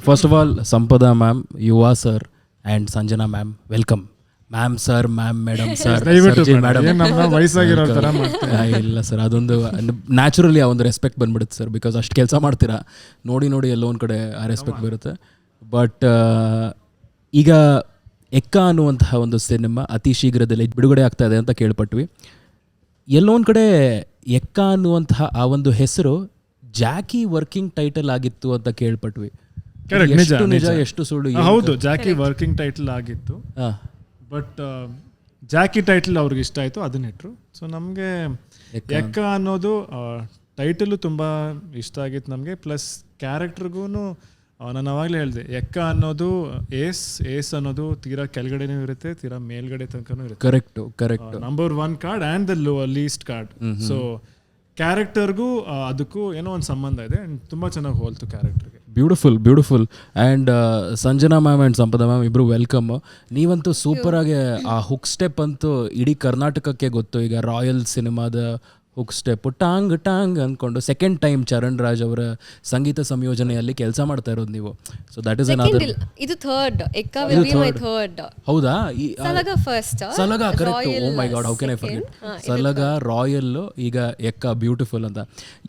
First of all Sampada ma'am, Yuva sir and Sanjana ma'am, welcome. Ma'am sir, ma'am madam sir, ವಯಸ್ಸಾಗಿರೋ ಥರ ಇಲ್ಲ sir, ಅದೊಂದು naturally ಆ ಒಂದು ರೆಸ್ಪೆಕ್ಟ್ ಬಂದ್ಬಿಡುತ್ತೆ ಸರ್, ಬಿಕಾಸ್ ಅಷ್ಟು ಕೆಲಸ ಮಾಡ್ತೀರಾ, ನೋಡಿ ಎಲ್ಲೋ ಒಂದು ಕಡೆ ಆ ರೆಸ್ಪೆಕ್ಟ್ ಬರುತ್ತೆ. ಬಟ್ ಈಗ ಎಕ್ಕ ಅನ್ನುವಂತಹ ಒಂದು ಸಿನಿಮಾ ಅತಿ ಶೀಘ್ರದಲ್ಲಿ ಬಿಡುಗಡೆ ಆಗ್ತಾ ಇದೆ ಅಂತ ಕೇಳ್ಪಟ್ವಿ. ಎಲ್ಲೋ ಒಂದು ಕಡೆ ಎಕ್ಕ ಅನ್ನುವಂತಹ ಆ ಒಂದು ಹೆಸರು ಜಾಕಿ ವರ್ಕಿಂಗ್ ಟೈಟಲ್ ಆಗಿತ್ತು ಅಂತ ಕೇಳ್ಪಟ್ವಿ. ಎಷ್ಟು ನಿಜ ಎಷ್ಟು ಸುಳ್ಳು? ಹೌದು, ಜಾಕಿ ವರ್ಕಿಂಗ್ ಟೈಟಲ್ ಆಗಿತ್ತು, ಬಟ್ ಜಾಕಿ ಟೈಟಲ್ ಅವ್ರಿಗೆ ಇಷ್ಟ ಆಯಿತು, ಅದನ್ನಿಟ್ರು. ಸೊ ನಮಗೆ ಎಕ್ಕ ಅನ್ನೋದು ಟೈಟಲು ತುಂಬ ಇಷ್ಟ ಆಗಿತ್ತು ನಮಗೆ. ಪ್ಲಸ್ ಕ್ಯಾರೆಕ್ಟರ್ಗೂ ನಾನು ಅವಾಗಲೇ ಹೇಳಿದೆ, ಎಕ್ಕ ಅನ್ನೋದು ಏಸ್ ಅನ್ನೋದು ತೀರಾ ಕೆಳಗಡೆನೂ ಇರುತ್ತೆ, ತೀರಾ ಮೇಲ್ಗಡೆ ತನಕನೂ ಇರುತ್ತೆ. Correct. Number 1 card and the least card. So ಕ್ಯಾರೆಕ್ಟರ್ಗೂ ಅದಕ್ಕೂ ಏನೋ ಒಂದು ಸಂಬಂಧ ಇದೆ, ತುಂಬ ಚೆನ್ನಾಗಿ ಹೋಲ್ತು ಕ್ಯಾರೆಕ್ಟರ್ಗೆ. Beautiful. And Sanjana ma'am and Sampada ma'am ಇಬ್ಬರು ವೆಲ್ಕಮ್. ನೀವಂತೂ ಸೂಪರಾಗಿ ಆ ಹುಕ್ ಸ್ಟೆಪ್ ಅಂತೂ ಇಡೀ ಕರ್ನಾಟಕಕ್ಕೆ ಗೊತ್ತು. ಈಗ ರಾಯಲ್ ಸಿನಿಮಾದ ಹುಕ್ ಸ್ಟೆಪ್ ಟಾಂಗ್ ಟಾಂಗ್ ಅಂದ್ಕೊಂಡು ಸೆಕೆಂಡ್ ಟೈಮ್ ಚರಣ್ ರಾಜ್ ಅವರ ಸಂಗೀತ ಸಂಯೋಜನೆಯಲ್ಲಿ ಕೆಲಸ ಮಾಡ್ತಾ ಇರೋದು ನೀವು. So that is another. ಇದು third, Ekka will be my third. ಹೌದಾ? Salaga first. Salaga correct. Oh my God, how can I forget? Salaga, Royal, ಈಗ ಎಕ್ಕ ಬ್ಯೂಟಿಫುಲ್ ಅಂತ.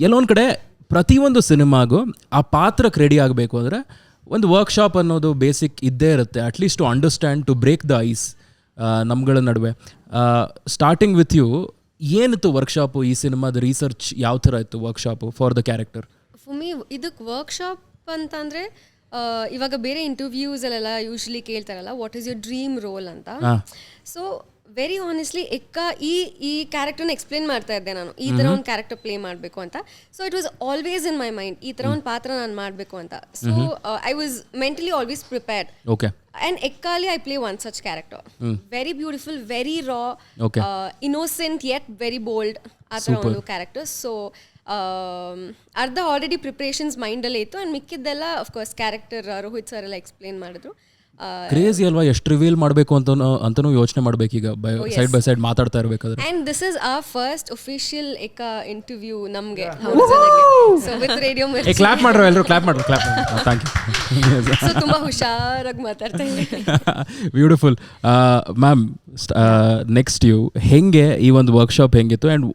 ಎಲ್ಲೊಂದು ಕಡೆ ಪ್ರತಿಯೊಂದು ಸಿನಿಮಾಗೂ ಆ ಪಾತ್ರಕ್ಕೆ ರೆಡಿ ಆಗಬೇಕು ಅಂದರೆ ಒಂದು ವರ್ಕ್ಶಾಪ್ ಅನ್ನೋದು ಬೇಸಿಕ್ ಇದ್ದೇ ಇರುತ್ತೆ, at least to understand, to break the ice ನಮ್ಗಳ ನಡುವೆ. ಸ್ಟಾರ್ಟಿಂಗ್ ವಿತ್ ಯು, ಏನಿತ್ತು ವರ್ಕ್ಶಾಪು? ಈ ಸಿನಿಮಾದ ರಿಸರ್ಚ್ ಯಾವ ಥರ ಇತ್ತು workshop for the character? For me ಇದಕ್ಕೆ ವರ್ಕ್ಶಾಪ್ ಅಂತಂದರೆ, ಇವಾಗ ಬೇರೆ ಇಂಟರ್ವ್ಯೂಸಲ್ಲೆಲ್ಲ ಯೂಶ್ವಲಿ ಕೇಳ್ತಾರಲ್ಲ, what is your dream role ಅಂತ. ಸೊ ವೆರಿ ಆನೆಸ್ಟ್ಲಿ ಎಕ್ಕ ಈ ಕ್ಯಾರೆಕ್ಟರ್ನ ಎಕ್ಸ್ಪ್ಲೇನ್ ಮಾಡ್ತಾ ಇದ್ದೆ ನಾನು, ಈ ಥರ ಒಂದು ಕ್ಯಾರೆಕ್ಟರ್ ಪ್ಲೇ ಮಾಡಬೇಕು ಅಂತ. So it was always in my mind, ಈ ಥರ ಒಂದು ಪಾತ್ರ ನಾನು ಮಾಡಬೇಕು ಅಂತ. So I was mentally always prepared. Okay. And Ekkali I play one such character. Very beautiful, very raw, innocent yet very bold. Athara ಒಂದು character. So ಅರ್ಧ already preparations ಮೈಂಡಲ್ಲೇ ಇತ್ತು, ಆ್ಯಂಡ್ ಮಿಕ್ಕಿದ್ದೆಲ್ಲ ಅಫ್ಕೋರ್ಸ್ ಕ್ಯಾರೆಕ್ಟರ್ ರೋಹಿತ್ ಸರ್ ಎಲ್ಲ explain ಮಾಡಿದ್ರು. Crazy ಅಲ್ವಾ, ಎಷ್ಟು reveal ಮಾಡಬೇಕು ಅಂತನೂ ಯೋಚನೆ ಮಾಡಬೇಕೀಗ ಸೈಡ್ ಬೈ ಸೈಡ್ ಮಾತಾಡ್ತಾ ಇರಬೇಕಾದ್ರೆ. And this is our first official Ekka interview ನಮಗೆ. So with radio Mirchi. Clap ಮಾಡ್ರು, ಎಲ್ಲರೂ ಕ್ಲಾಪ್ ಮಾಡ್ರು. Thank you. ಸೊ ತುಂಬ ಹುಷಾರಾಗಿ ಮಾತಾಡ್ತಾ ಇದ್ದೀನಿ. ಬ್ಯೂಟಿಫುಲ್. ಮ್ಯಾಮ್, ನೆಕ್ಸ್ಟ್ ಯು ಹೆಂಗೆ ಈ ಒಂದು ವರ್ಕ್ಶಾಪ್ ಹೆಂಗಿತ್ತು, and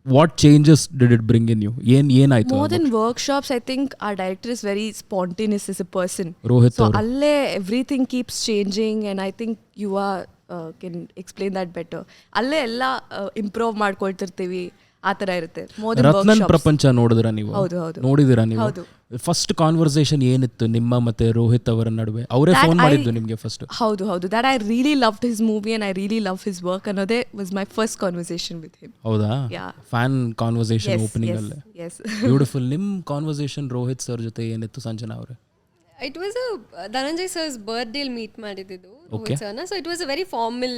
what changes did it bring in you? ಏನಾಯ್ತು? More than workshops, I think our director is very spontaneous as a person. Rohit so alle everything keeps changing, and I think you can explain that better. alle ella improve ಮಾಡ್ಕೊಳ್ತಿರ್ತೀವಿ, ಆ ಥರ ಇರುತ್ತೆ. ರತ್ನನ್ ಪ್ರಪಂಚ ನೋಡಿದ್ರ ನೀವು? ನೋಡಿದಿರಾ ನೀವು? First conversation ಏನಿತ್ತು ನಿಮ್ಮ ಮತ್ತೆ ರೋಹಿತ್ ಅವರ ನಡುವೆ? ಅವರೇ ಫೋನ್ ಮಾಡಿದ್ದು ನಿಮಗೆ ಫಸ್ಟ್? ಹೌದು. That I really loved his movie and I really love his work ಅನ್ನೋದೇ was my first conversation with him. ಹೌದಾ? ಫ್ಯಾನ್ ಕಾನ್ವರ್ಸೇಷನ್ ಓಪನಿಂಗ್ ಅಲ್ಲೇ. ಬ್ಯೂಟಿಫುಲ್. ನಿಮ್ಮ ಕಾನ್ವರ್ಸೇಷನ್ ರೋಹಿತ್ ಸರ್ ಜೊತೆ ಏನಿತ್ತು ಸಂಜನಾ ಅವರೇ? ಇಟ್ ವಾಸ್ ಧನಂಜಯ್ ಸರ್ಸ್ ಬರ್ತ್ಡೇಲ್ ಮೀಟ್ ಮಾಡಿದ್ದು ರೋಹಿತ್ ಸರ್ನ. So it was a very formal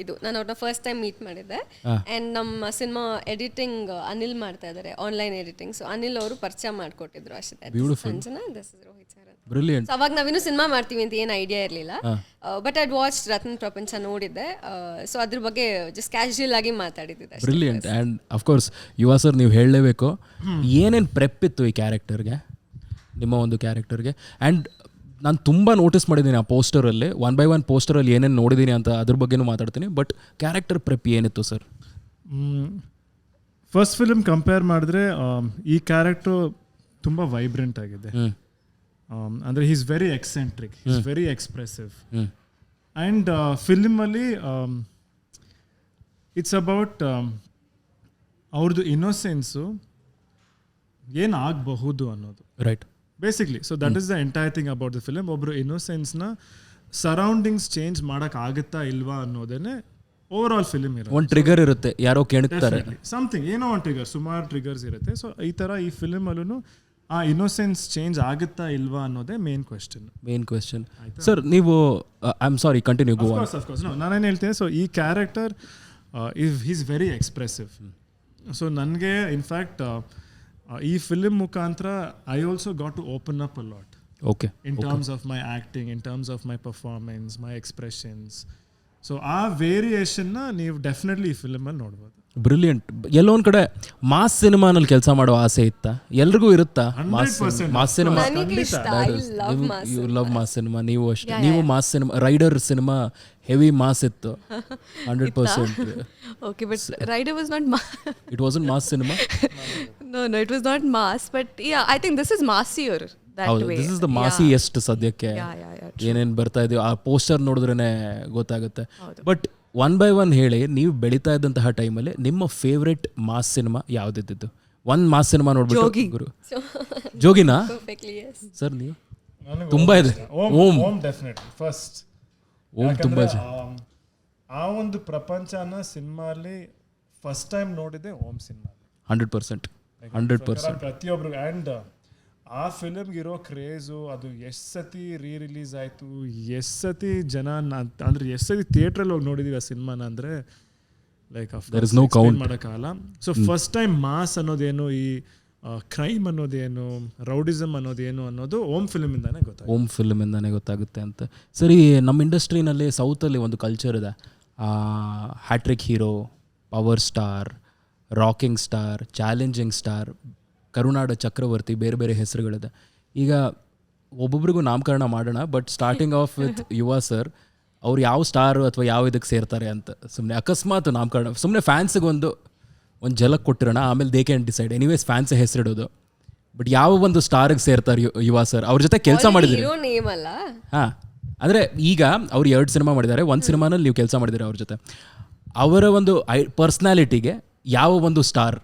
ಇದು. ನಾನು ಅವ್ರನ್ನ ಫಸ್ಟ್ ಟೈಮ್ ಮೀಟ್ ಮಾಡಿದ್ದೆ. ಆ್ಯಂಡ್ ನಮ್ಮ ಸಿನಿಮಾ ಎಡಿಟಿಂಗ್ ಅನಿಲ್ ಮಾಡ್ತಾ ಇದ್ದಾರೆ, ಆನ್ಲೈನ್ ಎಡಿಟಿಂಗ್. ಸೊ ಅನಿಲ್ ಅವರು ಪರಿಚಯ ಮಾಡಿಕೊಟ್ಟಿದ್ರು ಅಷ್ಟೇ. Sanjana, this is Rohit sir. Brilliant. ಅವಾಗ ನಾವಿನ್ನೂ ಸಿನಿಮಾ ಮಾಡ್ತೀವಿ ಅಂತ ಏನು ಐಡಿಯಾ ಇರಲಿಲ್ಲ, ಬಟ್ ಐಡ್ ವಾಚ್ ರತ್ನ ಪ್ರಪಂಚ ನೋಡಿದ್ದೆ. ಸೊ ಅದ್ರ ಬಗ್ಗೆ ಜಸ್ಟ್ ಕ್ಯಾಶುಯಲ್ ಆಗಿ ಮಾತಾಡಿದ್ದೆ. ಬ್ರಿಲಿಯಂಟ್. ಆ್ಯಂಡ್ ಅಫ್ಕೋರ್ಸ್ ಯುವ ಸರ್, ನೀವು ಹೇಳಲೇಬೇಕು, ಏನೇನು ಪ್ರೆಪ್ ಇತ್ತು ಈ ಕ್ಯಾರೆಕ್ಟರ್ಗೆ, ನಿಮ್ಮ ಒಂದು ಕ್ಯಾರೆಕ್ಟರ್ಗೆ? ಆ್ಯಂಡ್ ನಾನು ತುಂಬ ನೋಟಿಸ್ ಮಾಡಿದ್ದೀನಿ ಆ ಪೋಸ್ಟರಲ್ಲಿ, 1 by 1 ಪೋಸ್ಟರಲ್ಲಿ ಏನೇನು ನೋಡಿದ್ದೀನಿ ಅಂತ ಅದ್ರ ಬಗ್ಗೆನೂ ಮಾತಾಡ್ತೀನಿ. ಬಟ್ ಕ್ಯಾರೆಕ್ಟರ್ ಪ್ರೆಪ್ ಏನಿತ್ತು ಸರ್? ಫಸ್ಟ್ ಫಿಲ್ಮ್ ಕಂಪೇರ್ ಮಾಡಿದ್ರೆ ಈ ಕ್ಯಾರೆಕ್ಟರ್ ತುಂಬ ವೈಬ್ರೆಂಟ್ ಆಗಿದೆ. ಅಂದರೆ he is very eccentric, he is very expressive. And ಫಿಲ್ಮಲ್ಲಿ ಇಟ್ಸ್ ಅಬೌಟ್ ಅವ್ರದ್ದು ಇನ್ನೋಸೆನ್ಸು ಏನಾಗಬಹುದು ಅನ್ನೋದು. Right. Basically. So that is the entire thing about the film. ಒಬ್ಬರು ಇನ್ನೋಸೆನ್ಸ್ನ ಸರೌಂಡಿಂಗ್ಸ್ ಚೇಂಜ್ ಮಾಡೋಕ್ಕಾಗುತ್ತಾ ಇಲ್ವಾ ಅನ್ನೋದೇ ಓವರ್ ಆಲ್ ಫಿಲ್ಮ್ ಇರುತ್ತೆ. ಒಂದು ಟ್ರಿಗರ್ ಇರುತ್ತೆ, ಯಾರೋ ಕೇಳ್ತಾರೆ ಸಮಥಿಂಗ್, ಏನೋ ಒಂದು ಟ್ರಿಗರ್, ಸುಮಾರು ಟ್ರಿಗರ್ಸ್ ಇರುತ್ತೆ. ಸೊ ಈ ಥರ ಈ ಫಿಲ್ಮಲ್ಲೂ ಆ ಇನ್ನೋಸೆನ್ಸ್ ಚೇಂಜ್ ಆಗುತ್ತಾ ಇಲ್ವಾ ಅನ್ನೋದೇ ಮೇನ್ ಕ್ವೆಶ್ಚನ್. ಸರ್, ನೀವು I am sorry, continue go on. Of course ನಾನೇನು ಹೇಳ್ತೀನಿ, ಸೊ ಈ character is very expressive. So ನನಗೆ ಇನ್ಫ್ಯಾಕ್ಟ್ ಈ ಫಿಲ್ಮ್ ಮುಖಾಂತರ I also got to open up a lot. Okay. In terms of my acting, in terms of my performance, my expressions. So ಆ ವೇರಿಯೇಷನ್ನ ನೀವು definitely ಈ ಫಿಲ್ಮಲ್ಲಿ ನೋಡ್ಬೋದು. Brilliant. ಎಲ್ಲೋ ಒಂದು ಕಡೆ mass ಸಿನಿಮಾನಲ್ಲಿ ಕೆಲಸ ಮಾಡೋ ಆಸೆ ಇತ್ತಾ? ಎಲ್ರಿಗೂ ಇರುತ್ತಾ ಮಾಸ್ 100% ಸಿನಿಮಾ? ನನಗೆ ಇಷ್ಟ, I love mass you love mass cinema. ನೀವು ಅಷ್ಟೇ, ನೀವು mass cinema. Rider cinema heavy mass ಇತ್ತು 100%. Okay, but Rider was not it wasn't mass cinema. no, it was not mass, but yeah, I think this is massier that ಹೌದು, way. This is the ಮಾಸಿ ಎಷ್ಟು ಸದ್ಯಕ್ಕೆ ಏನೇನು ಬರ್ತಾ ಇದೆಯೋ ಆ poster ನೋಡಿದ್ರೇ ಗೊತ್ತಾಗುತ್ತೆ. But one by one ಹೇಳಿ, ನೀವು ಬೆಳೀತಾ ಇದ್ದಂತಹ ಟೈಮಲ್ಲಿ ನಿಮ್ಮ ಫೇವ್ರೆಟ್ ಮಾಸ್ ಸಿನಿಮಾ ಯಾವುದಿದ್ದು? ಒಂದು ಮಾಸ್ ಸಿನಿಮಾ ನೋಡ್ಬಿಟ್ಟು ಗುರು ಜೋಗಿನಾ Perfectly, yes. ಸರ್ ನೀವು? ತುಂಬಾ ಇದೆ. ಓಂ ಡೆಫಿನೆಟ್ಲಿ ಫಸ್ಟ್. ಓಂ ತುಂಬಾ ಆ ಒಂದು ಪ್ರಪಂಚನ ಸಿನಿಮಾಲಿ ಫಸ್ಟ್ ಟೈಮ್ ನೋಡಿದೆ ಓಂ ಸಿನಿಮಾ. 100%. ಪ್ರತಿಯೊಬ್ರು. ಆ್ಯಂಡ್ ಆ ಫಿಲಮ್ಗೆ ಇರೋ ಕ್ರೇಜು, ಅದು ಎಷ್ಟು ಸತಿ ರಿಲೀಸ್ ಆಯಿತು, ಎಷ್ಟು ಸತಿ ಜನ ಅಂದರೆ ಎಷ್ಟು ಸತಿ ಥಿಯೇಟ್ರಲ್ಲಿ ಹೋಗಿ ನೋಡಿದೀವಿ ಆ ಸಿನಿಮಾನ ಅಂದರೆ ಲೈಕ್ ಮಾಡೋಕ್ಕಾಗಲ್ಲ. ಸೊ ಫಸ್ಟ್ ಟೈಮ್ ಮಾಸ್ ಅನ್ನೋದೇನು, ಈ ಕ್ರೈಮ್ ಅನ್ನೋದೇನು, ರೌಡಿಸಮ್ ಅನ್ನೋದೇನು ಅನ್ನೋದು ಓಂ ಫಿಲ್ಮಿಂದಾನೇ ಗೊತ್ತಾಗುತ್ತೆ. ಓಂ ಫಿಲ್ಮಿಂದಾನೇ ಗೊತ್ತಾಗುತ್ತೆ ಅಂತ. ಸರಿ, ನಮ್ಮ ಇಂಡಸ್ಟ್ರಿನಲ್ಲಿ ಸೌತಲ್ಲಿ ಒಂದು ಕಲ್ಚರ್ ಇದೆ. Hattrick hero, power star, rocking star, challenging star, ಕರುನಾಡ ಚಕ್ರವರ್ತಿ, ಬೇರೆ ಬೇರೆ ಹೆಸರುಗಳಿದೆ. ಈಗ ಒಬ್ಬೊಬ್ರಿಗೂ ನಾಮಕರಣ ಮಾಡೋಣ, but starting of with Yuva sir, ಅವ್ರು ಯಾವ ಸ್ಟಾರು ಅಥವಾ ಯಾವ ಇದಕ್ಕೆ ಸೇರ್ತಾರೆ ಅಂತ ಸುಮ್ಮನೆ ಅಕಸ್ಮಾತ್ ನಾಮಕರಣ, ಸುಮ್ಮನೆ ಫ್ಯಾನ್ಸಿಗೆ ಒಂದು ಝಲಕ್ ಕೊಟ್ಟಿರೋಣ, ಆಮೇಲೆ they can decide. Anyways fans ಹೆಸರಿಡೋದು. ಬಟ್ ಯಾವ ಒಂದು ಸ್ಟಾರಿಗೆ ಸೇರ್ತಾರೆ ಯುವ ಸರ್? ಅವ್ರ ಜೊತೆ ಕೆಲಸ ಮಾಡಿದ್ದೀರಿ? ಹೀರೋ ನೇಮ್ ಅಲ್ಲ. ಹಾಂ, ಅಂದರೆ ಈಗ ಅವ್ರು 2 ಸಿನಿಮಾ ಮಾಡಿದ್ದಾರೆ, ಒಂದು ಸಿನಿಮಾನಲ್ಲಿ ನೀವು ಕೆಲಸ ಮಾಡಿದ್ದೀರಿ ಅವ್ರ ಜೊತೆ. ಅವರ ಒಂದು ಪರ್ಸ್ನಾಲಿಟಿಗೆ ಯಾವ ಒಂದು star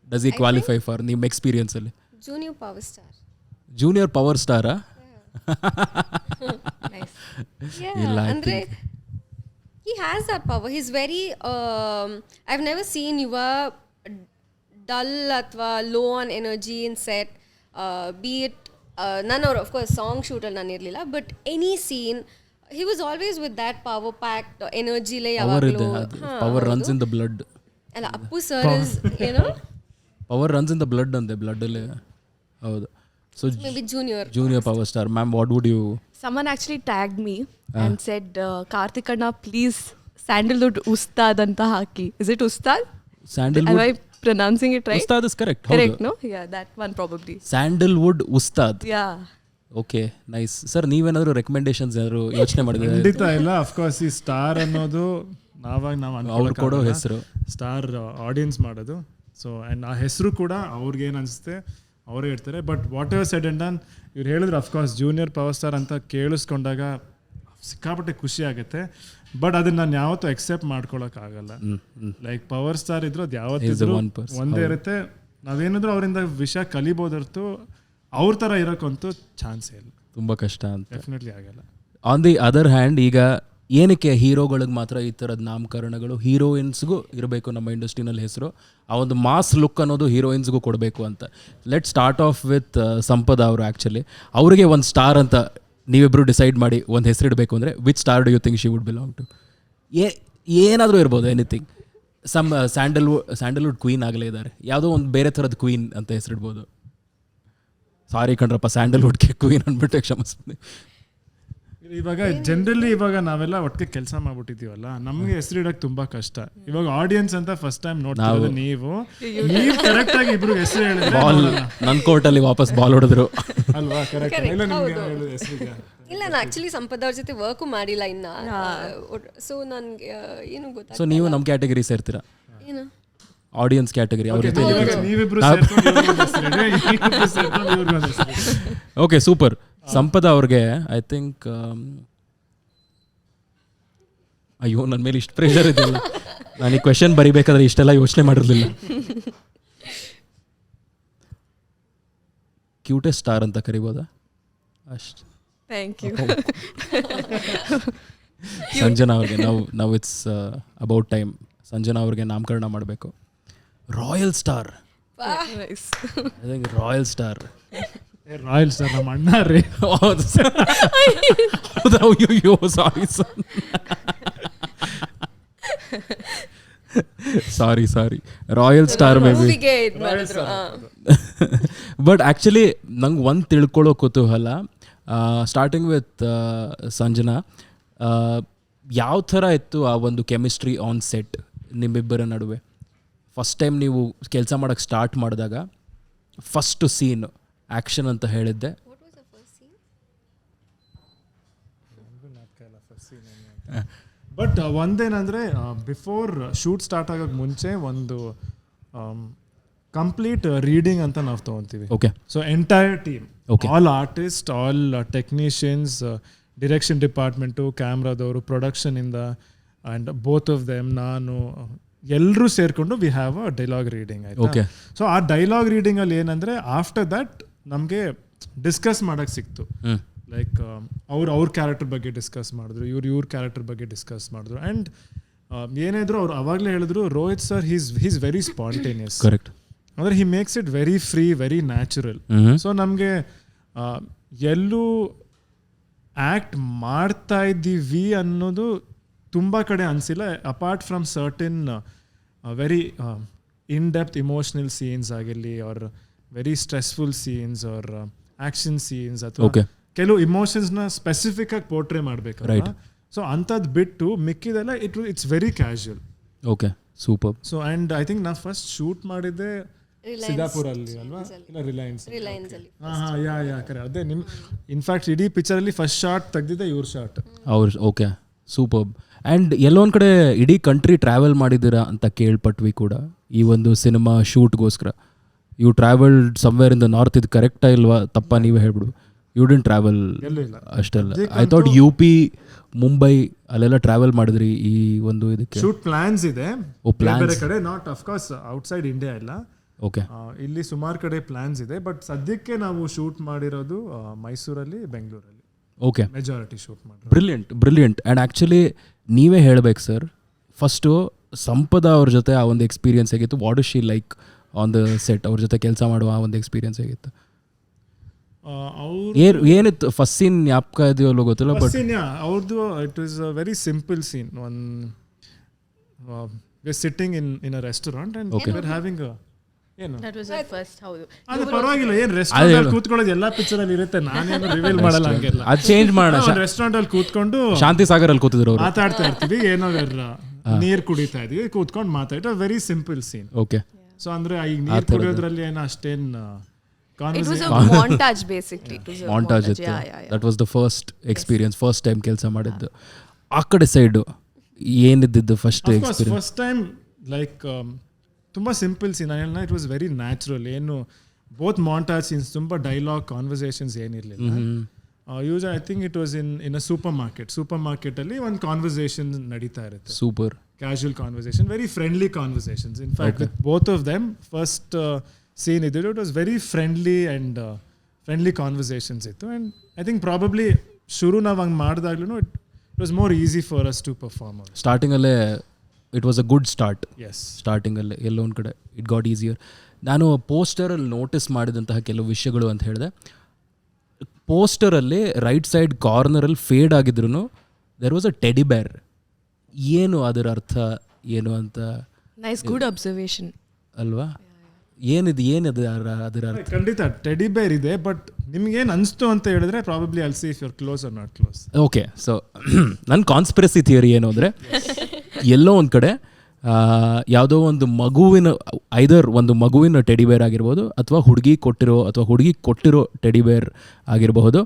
does he qualify for ನಿಮ್ಮ ಎಕ್ಸ್ಪೀರಿಯನ್ಸಲ್ಲಿ? Junior power star. Junior power ಸ್ಟಾರಾ? ಇಲ್ಲ, ಅಂದ್ರೆ he has that power. He's very I've never seen Yuva dull athwa low on energy in set, be it none, or of course song shooter nan irlilla, but any scene he was always with that power packed energy le yavaglu. Power runs in the blood. Alla Appu sir is, you know, power runs in the blood ಅಂತೆ, ಬ್ಲಡ್ಡಲ್ಲಿ. ಹೌದು. So maybe junior power star. Ma'am, what would you? Someone actually tagged me and said, Karthikana, please Sandalwood Ustad anta haki. Is it Ustad? Sandalwood. Am I pronouncing it right? Ustad is correct. Correct, no? Yeah, that one probably. Sandalwood Ustad. Yeah. Okay, nice. Sir, ನೀವೇನಾದ್ರು recommendations ಏನಾದ್ರು ಯೋಚನೆ ಮಾಡಿದ್ರೆ? ಖಂಡಿತ ಇಲ್ಲ. Of course ಈ star ಅನ್ನೋದು ನಾವು ಅವ್ರು ಕೊಡೋ ಹೆಸರು, ಸ್ಟಾರ್ ಆಡಿಯನ್ಸ್ ಮಾಡೋದು. ಸೊ ಆ್ಯಂಡ್ ಆ ಹೆಸರು ಕೂಡ ಅವ್ರಿಗೇನು ಅನಿಸುತ್ತೆ ಅವರೇ ಇರ್ತಾರೆ. But what ever shed and done, ಇವ್ರು ಹೇಳಿದ್ರು ಅಫ್ಕೋರ್ಸ್ ಜೂನಿಯರ್ ಪವರ್ ಸ್ಟಾರ್ ಅಂತ ಕೇಳಿಸ್ಕೊಂಡಾಗ ಸಿಕ್ಕಾಪಟ್ಟೆ ಖುಷಿ ಆಗುತ್ತೆ. ಬಟ್ ಅದನ್ನ ನಾನು ಯಾವತ್ತೂ ಎಕ್ಸೆಪ್ಟ್ ಮಾಡ್ಕೊಳಕ್ಕಾಗಲ್ಲ. ಲೈಕ್ ಪವರ್ ಸ್ಟಾರ್ ಇದ್ರು ಅದು ಯಾವತ್ತಿದ್ರು ಒಂದೇ ಇರುತ್ತೆ. ನಾವೇನಾದ್ರೂ ಅವರಿಂದ ವಿಷಯ ಕಲಿಬೋದರ್ತು ಅವ್ರ ಥರ ಇರೋಕ್ಕಂತೂ ಚಾನ್ಸೇ ಇಲ್ಲ. ತುಂಬ ಕಷ್ಟ ಅಂತ. ಡೆಫಿನೆಟ್ಲಿ ಆಗಲ್ಲ. ಆನ್ ದಿ ಅದರ್ ಹ್ಯಾಂಡ್, ಈಗ ಏನಕ್ಕೆ ಹೀರೋಗಳಿಗೆ ಮಾತ್ರ ಈ ಥರದ ನಾಮಕರಣಗಳು? ಹೀರೋಯಿನ್ಸ್ಗೂ ಇರಬೇಕು ನಮ್ಮ ಇಂಡಸ್ಟ್ರಿನಲ್ಲಿ ಹೆಸರು. ಆ ಒಂದು ಮಾಸ್ ಲುಕ್ ಅನ್ನೋದು ಹೀರೋಯಿನ್ಸ್ಗೂ ಕೊಡಬೇಕು ಅಂತ. ಲೆಟ್ ಸ್ಟಾರ್ಟ್ ಆಫ್ ವಿತ್ ಸಂಪದ ಅವರು. ಆ್ಯಕ್ಚುಲಿ ಅವರಿಗೆ ಒಂದು ಸ್ಟಾರ್ ಅಂತ ನೀವಿಬ್ಬರು ಡಿಸೈಡ್ ಮಾಡಿ ಒಂದು ಹೆಸರಿಡಬೇಕು ಅಂದರೆ which star do you think she would belong to? ಏನಾದರೂ ಇರ್ಬೋದು, ಎನಿಥಿಂಗ್. ಸ್ಯಾಂಡಲ್ವುಡ್ ಕ್ವೀನ್ ಆಗಲೇ ಇದ್ದಾರೆ, ಯಾವುದೋ ಒಂದು ಬೇರೆ ಥರದ ಕ್ವೀನ್ ಅಂತ ಹೆಸರಿಡ್ಬೋದು. ಸಾರಿ ಕಣ್ರಪ್ಪ, ಸ್ಯಾಂಡಲ್ವುಡ್ಗೆ ಕ್ವೀನ್ ಅಂದ್ಬಿಟ್ಟು ಕ್ಷಮಿಸ್ತೀನಿ. ಇವಾಗ ಜನರಲಿ ಇವಾಗ ನಾವೆಲ್ಲ ಒಟ್ಟಿಗೆ ಕೆಲಸ ಮಾಡ್ಬಿಟ್ಟಿದ್ದೀವಲ್ಲ, ನಮ್ಗೆ ಹೆಸರಿಡಕ್ಕೆ ತುಂಬಾ ಕಷ್ಟ. ಇವಾಗ ಆಡಿಯನ್ಸ್ ಅಂತ ಫಸ್ಟ್ ಟೈಮ್ ನೋಡ್ತಾರೆ. ನೀವು ಕರೆಕ್ಟ್ ಆಗಿ ಇಬ್ರು ಹೆಸರು ಹೇಳಿದ್ರೆ ಬಾಲ್ ನನ್ನ ಕೋರ್ಟಲ್ಲಿ ವಾಪಸ್ ಬಾಲ್ ಹೊಡೆದ್ರು ಅಲ್ವಾ? ಕರೆಕ್ಟ್. ಇಲ್ಲ ನಿಮ್ಗೆ ಹೇಳಿದ ಹೆಸರಿಗೆ ಇಲ್ಲ, ನಾನು ಆಕ್ಚುಲಿ ಸಂಪದ ಅವ್ರ ಜೊತೆ ವರ್ಕು ಮಾಡಿಲ್ಲ ಇನ್ನ. ಸೊ ನನ್ಗೆ ಏನು ಗೊತ್ತಾಗ. ಸೊ ನೀವು ನಮ್ಮ ಕ್ಯಾಟಗರಿ ಸೇರ್ತೀರಾ? ಏನು ಆಡಿಯನ್ಸ್ ಕ್ಯಾಟಗರಿ ಅವ್ರ ಜೊತೆ? ನೀವಿಬ್ರು ಓಕೆ, ಸೂಪರ್. ಸಂಪದ ಅವ್ರಿಗೆ ಐ ಥಿಂಕ್, ಅಯ್ಯೋ ನನ್ನ ಮೇಲೆ ಇಷ್ಟು ಪ್ರೆಷರ್ ಇದೆಯಲ್ಲ, ನಾನು ಈ ಕ್ವೆಶನ್ ಬರಿಬೇಕಾದ್ರೆ ಇಷ್ಟೆಲ್ಲ ಯೋಚನೆ ಮಾಡಿರಲಿಲ್ಲ. ಕ್ಯೂಟೆಸ್ಟ್ ಸ್ಟಾರ್ ಅಂತ ಕರಿಬೋದಾ? ಅಷ್ಟು. Thank you. ಸಂಜನಾ ಅವ್ರಿಗೆ ನಾವು ಇಟ್ಸ್ ಅಬೌಟ್ ಟೈಮ್. ಸಂಜನಾ ಅವ್ರಿಗೆ ನಾಮಕರಣ ಮಾಡಬೇಕು. Royal star. I think royal star. Royal star ನಮ್ಮ ಅಣ್ಣ ರೀ. ಅಯ್ಯೋ sorry royal star maybe. But actually ನಂಗೆ ಒಂದು ತಿಳ್ಕೊಳ್ಳೋ ಕುತೂಹಲ, ಸ್ಟಾರ್ಟಿಂಗ್ ವಿತ್ ಸಂಜನಾ, ಯಾವ ಥರ ಇತ್ತು ಆ ಒಂದು ಕೆಮಿಸ್ಟ್ರಿ ಆನ್ ಸೆಟ್ ನಿಮ್ಮಿಬ್ಬರ ನಡುವೆ? ಫಸ್ಟ್ ಟೈಮ್ ನೀವು ಕೆಲಸ ಮಾಡೋಕ್ಕೆ ಸ್ಟಾರ್ಟ್ ಮಾಡಿದಾಗ ಫಸ್ಟು ಸೀನ್ ಆ್ಯಕ್ಷನ್ ಅಂತ ಹೇಳಿದ್ದೆ. ಬಟ್ ಒಂದೇನಂದರೆ ಬಿಫೋರ್ ಶೂಟ್ ಸ್ಟಾರ್ಟ್ ಆಗೋಕ್ಕೆ ಮುಂಚೆ ಒಂದು ಕಂಪ್ಲೀಟ್ ರೀಡಿಂಗ್ ಅಂತ ನಾವು ತೊಗೊತೀವಿ. Okay. So entire team, Okay. All artist, all technicians, direction department, ಕ್ಯಾಮ್ರಾದವರು, ಪ್ರೊಡಕ್ಷನಿಂದ ಆ್ಯಂಡ್ ಬೋತ್ ಆಫ್ ದೆಮ್, ನಾನು, ಎಲ್ಲರೂ ಸೇರಿಕೊಂಡು we have a dialogue reading ಆಯಿತು. ಓಕೆ. ಸೊ ಆ ಡೈಲಾಗ್ ರೀಡಿಂಗಲ್ಲಿ ಏನಂದರೆ ಆಫ್ಟರ್ ದಟ್ ನಮಗೆ ಡಿಸ್ಕಸ್ ಮಾಡೋಕ್ಕೆ ಸಿಕ್ತು. ಲೈಕ್ ಅವ್ರ ಕ್ಯಾರೆಕ್ಟರ್ ಬಗ್ಗೆ ಡಿಸ್ಕಸ್ ಮಾಡಿದ್ರು, ಇವ್ರ ಕ್ಯಾರೆಕ್ಟರ್ ಬಗ್ಗೆ ಡಿಸ್ಕಸ್ ಮಾಡಿದ್ರು. ಆ್ಯಂಡ್ ಏನಿದ್ರು ಅವ್ರು ಅವಾಗಲೇ ಹೇಳಿದ್ರು, Rohit sir he's very spontaneous. Correct. ಅಂದರೆ he makes it very free, very natural. So ನಮಗೆ ಎಲ್ಲೂ ಆ್ಯಕ್ಟ್ ಮಾಡ್ತಾ ಇದ್ದೀವಿ ಅನ್ನೋದು ತುಂಬ ಕಡೆ ಅನಿಸಿಲ್ಲ, apart from certain very in depth emotional scenes ಆಗಿರಲಿ, or very stressful scenes, or action scenes, ಅಥವಾ ಕೆಲವು ಇಮೋಷನ್ಸ್ನ ಸ್ಪೆಸಿಫಿಕ್ ಆಗಿ ಪೋರ್ಟ್ರೇ ಮಾಡಬೇಕಲ್ಲ. ಸೊ ಅಂಥದ್ದು ಬಿಟ್ಟು ಮಿಕ್ಕಿದೆಲ್ಲ it's very casual. Okay, super. So and I think ನಾನು ಫಸ್ಟ್ ಶೂಟ್ ಮಾಡಿದ್ದೆ ಸಿದ್ದಾಪುರಲ್ಲಿ ಅಲ್ವಾ, ಇಲ್ಲ ರಿಲಯನ್ಸ್. ಹಾಂ ಯಾ ಕರೆ, ಅದೇ ನಿಮ್ಮ ಇನ್ಫ್ಯಾಕ್ಟ್ ಇಡೀ ಪಿಕ್ಚರಲ್ಲಿ ಫಸ್ಟ್ ಶಾರ್ಟ್ ತೆಗ್ದಿದ್ದೆ ಇವ್ರ ಶಾರ್ಟ್. ಅವ್ರು ಓಕೆ, ಸೂಪರ್. ಆ್ಯಂಡ್ ಎಲ್ಲೊಂದು ಕಡೆ ಇಡೀ ಕಂಟ್ರಿ ಟ್ರಾವೆಲ್ ಮಾಡಿದ್ದೀರಾ ಅಂತ ಕೇಳ್ಪಟ್ವಿ ಕೂಡ ಈ ಒಂದು ಸಿನಿಮಾ ಶೂಟ್ಗೋಸ್ಕರ. You travelled somewhere in the north. ಇದು ಕರೆಕ್ಟಾ ಇಲ್ವಾ, ತಪ್ಪ ನೀವೇ ಹೇಳ್ಬಿಡು. ಯು ಡಿಂಟ್ ಟ್ರಾವೆಲ್ ಅಷ್ಟೆಲ್ಲ. ಐ ಥಾಟ್ UP, ಮುಂಬೈ ಅಲ್ಲೆಲ್ಲ ಟ್ರಾವೆಲ್ ಮಾಡಿದ್ರಿ ಈ ಒಂದು ಇದಕ್ಕೆ. ಶೂಟ್ ಪ್ಲಾನ್ಸ್ ಇದೆ ಬೇರೆ ಕಡೆ, ನಾಟ್ ಅಫ್ಕೋರ್ಸ್ ಔಟ್ಸೈಡ್ ಇಂಡಿಯಾ ಇಲ್ಲ. ಓಕೆ. ಇಲ್ಲಿ ಸುಮಾರು ಕಡೆ ಪ್ಲಾನ್ಸ್ ಇದೆ, ಬಟ್ ಸದ್ಯಕ್ಕೆ ನಾವು ಶೂಟ್ ಮಾಡಿರೋದು ಮೈಸೂರಲ್ಲಿ, ಬೆಂಗಳೂರಲ್ಲಿ. ಓಕೆ. ಮೆಜಾರಿಟಿ ಶೂಟ್ ಮಾಡಿ. ಬ್ರಿಲಿಯಂಟ್. ಆ್ಯಂಡ್ ಆ್ಯಕ್ಚುಲಿ ನೀವೇ ಹೇಳಬೇಕು ಸರ್, ಫಸ್ಟು ಸಂಪದ ಅವ್ರ ಜೊತೆ ಆ ಒಂದು ಎಕ್ಸ್ಪೀರಿಯನ್ಸ್ ಆಗಿತ್ತು. What is she like on the set? ಅವ್ರ ಜೊತೆ ಕೆಲಸ ಮಾಡುವ ಆ ಒಂದು ಎಕ್ಸ್ಪೀರಿಯನ್ಸ್ ಆಗಿತ್ತು. ಏನಿತ್ತು ಫಸ್ಟ್ ಸೀನ್ ಜ್ಞಾಪಕ ಇದೆಯಲ್ಲೋ ಗೊತ್ತಿಲ್ಲ, ಬಟ್ ಅವ್ರದ್ದು it is a very simple scene. One we are sitting in a restaurant and we are having ಏನು ಅದು ಪರವಾಗಿಲ್ಲ, ಏನು ರೆಸ್ಟೋರೆಂಟ್ ಕೂತ್ಕೊಳ್ಳೋದು ಎಲ್ಲ ಪಿಕ್ಚರಲ್ಲಿ ಇರುತ್ತೆ, ನಾನೇನು ರಿವೀಲ್ ಮಾಡಲ್ಲ ಹಂಗೆಲ್ಲ. ಅದು ಚೇಂಜ್ ಮಾಡೋಣ. ರೆಸ್ಟೋರೆಂಟ್ ಅಲ್ಲಿ ಕೂತ್ಕೊಂಡು ಶಾಂತಿ ಸಾಗರ್ ಅಲ್ಲಿ ಕೂತಿದ್ರು ಅವರು, ಮಾತಾಡ್ತಾ ಇರ್ತೀವಿ, ಏನೋ ನೀರು ಕುಡಿತಾ ಇದೀವಿ, ಕೂತ್ಕೊಂಡು ಮಾತಾಡ್ತಾ, very simple scene. Okay. So ಅಂದ್ರೆ ಈಗ ನೀರು ಕುಡಿಯೋದ್ರಲ್ಲಿ ಏನೋ ಅಷ್ಟೇನು montage basically. Montage ಇತ್ತು. That was the first experience, first time ಕೆಲಸ ಮಾಡಿದ್ದು. ಆ ಕಡೆ ಸೈಡು ಏನಿದ್ದು first experience? First time like ತುಂಬ simple scene. It was very natural. ಏನು ಬೋತ್ ಮಾಂಟಾಜ್ ಸೀನ್ಸ್, ತುಂಬ ಡೈಲಾಗ್ ಕಾನ್ವರ್ಸೇಷನ್ಸ್ ಏನಿರಲಿಲ್ಲ. Use I think it was in a super ಮಾರ್ಕೆಟಲ್ಲಿ ಒಂದು ಕಾನ್ವರ್ಸೇಷನ್ ನಡೀತಾ ಇರುತ್ತೆ. Super casual conversation, very friendly conversations. In fact with both of them first scene ಇದ್ದಿದ್ದು it was very friendly conversations ಇತ್ತು. And I think probably ಶುರು ನಾವು ಹಂಗೆ ಮಾಡಿದಾಗ್ಲೂ it was more easy for us to perform. ಸ್ಟಾರ್ಟಿಂಗಲ್ಲೇ it was a good start. Yes, ಸ್ಟಾರ್ಟಿಂಗಲ್ಲೇ ಎಲ್ಲೋ ಒಂದು ಕಡೆ ಇಟ್ ಗಾಟ್ ಈಸಿಯರ್. ನಾನು ಪೋಸ್ಟರಲ್ಲಿ ನೋಟಿಸ್ ಮಾಡಿದಂತಹ ಕೆಲವು ವಿಷಯಗಳು ಅಂತ ಹೇಳಿದೆ. ಪೋಸ್ಟರಲ್ಲಿ ರೈಟ್ ಸೈಡ್ ಕಾರ್ನರಲ್ಲಿ ಫೇಡ್ ಆಗಿದ್ರು ದೆರ್ ವಾಸ್ ಅ ಟೆಡಿ ಬೇರ್. ಏನು ಅದರ ಅರ್ಥ ಏನು ಅಂತ? ನೈಸ್, ಗುಡ್ ಅಬ್ಸರ್ವೇಷನ್ ಅಲ್ವಾ? ಏನಿದೆ ಅದರ ಅರ್ಥ? ಖಂಡಿತ ಟೆಡಿ ಬೇರ್ ಇದೆ, ಬಟ್ ನಿಮ್ಗೇನು ಅನಿಸ್ತು ಅಂತ ಹೇಳಿದ್ರೆ probably I'll see if you are close or not close. Okay. So ನನ್ನ ಕಾನ್ಸ್ಪಿರಸಿ ಥಿಯರಿ ಏನು ಅಂದರೆ, ಎಲ್ಲೋ ಒಂದು ಕಡೆ ಯಾವುದೋ ಒಂದು ಒಂದು ಮಗುವಿನ ಟೆಡಿ ಬೇರ್ ಆಗಿರ್ಬೋದು, ಅಥವಾ ಹುಡುಗಿ ಕೊಟ್ಟಿರೋ ಟೆಡಿ ಬೇರ್ ಆಗಿರಬಹುದು.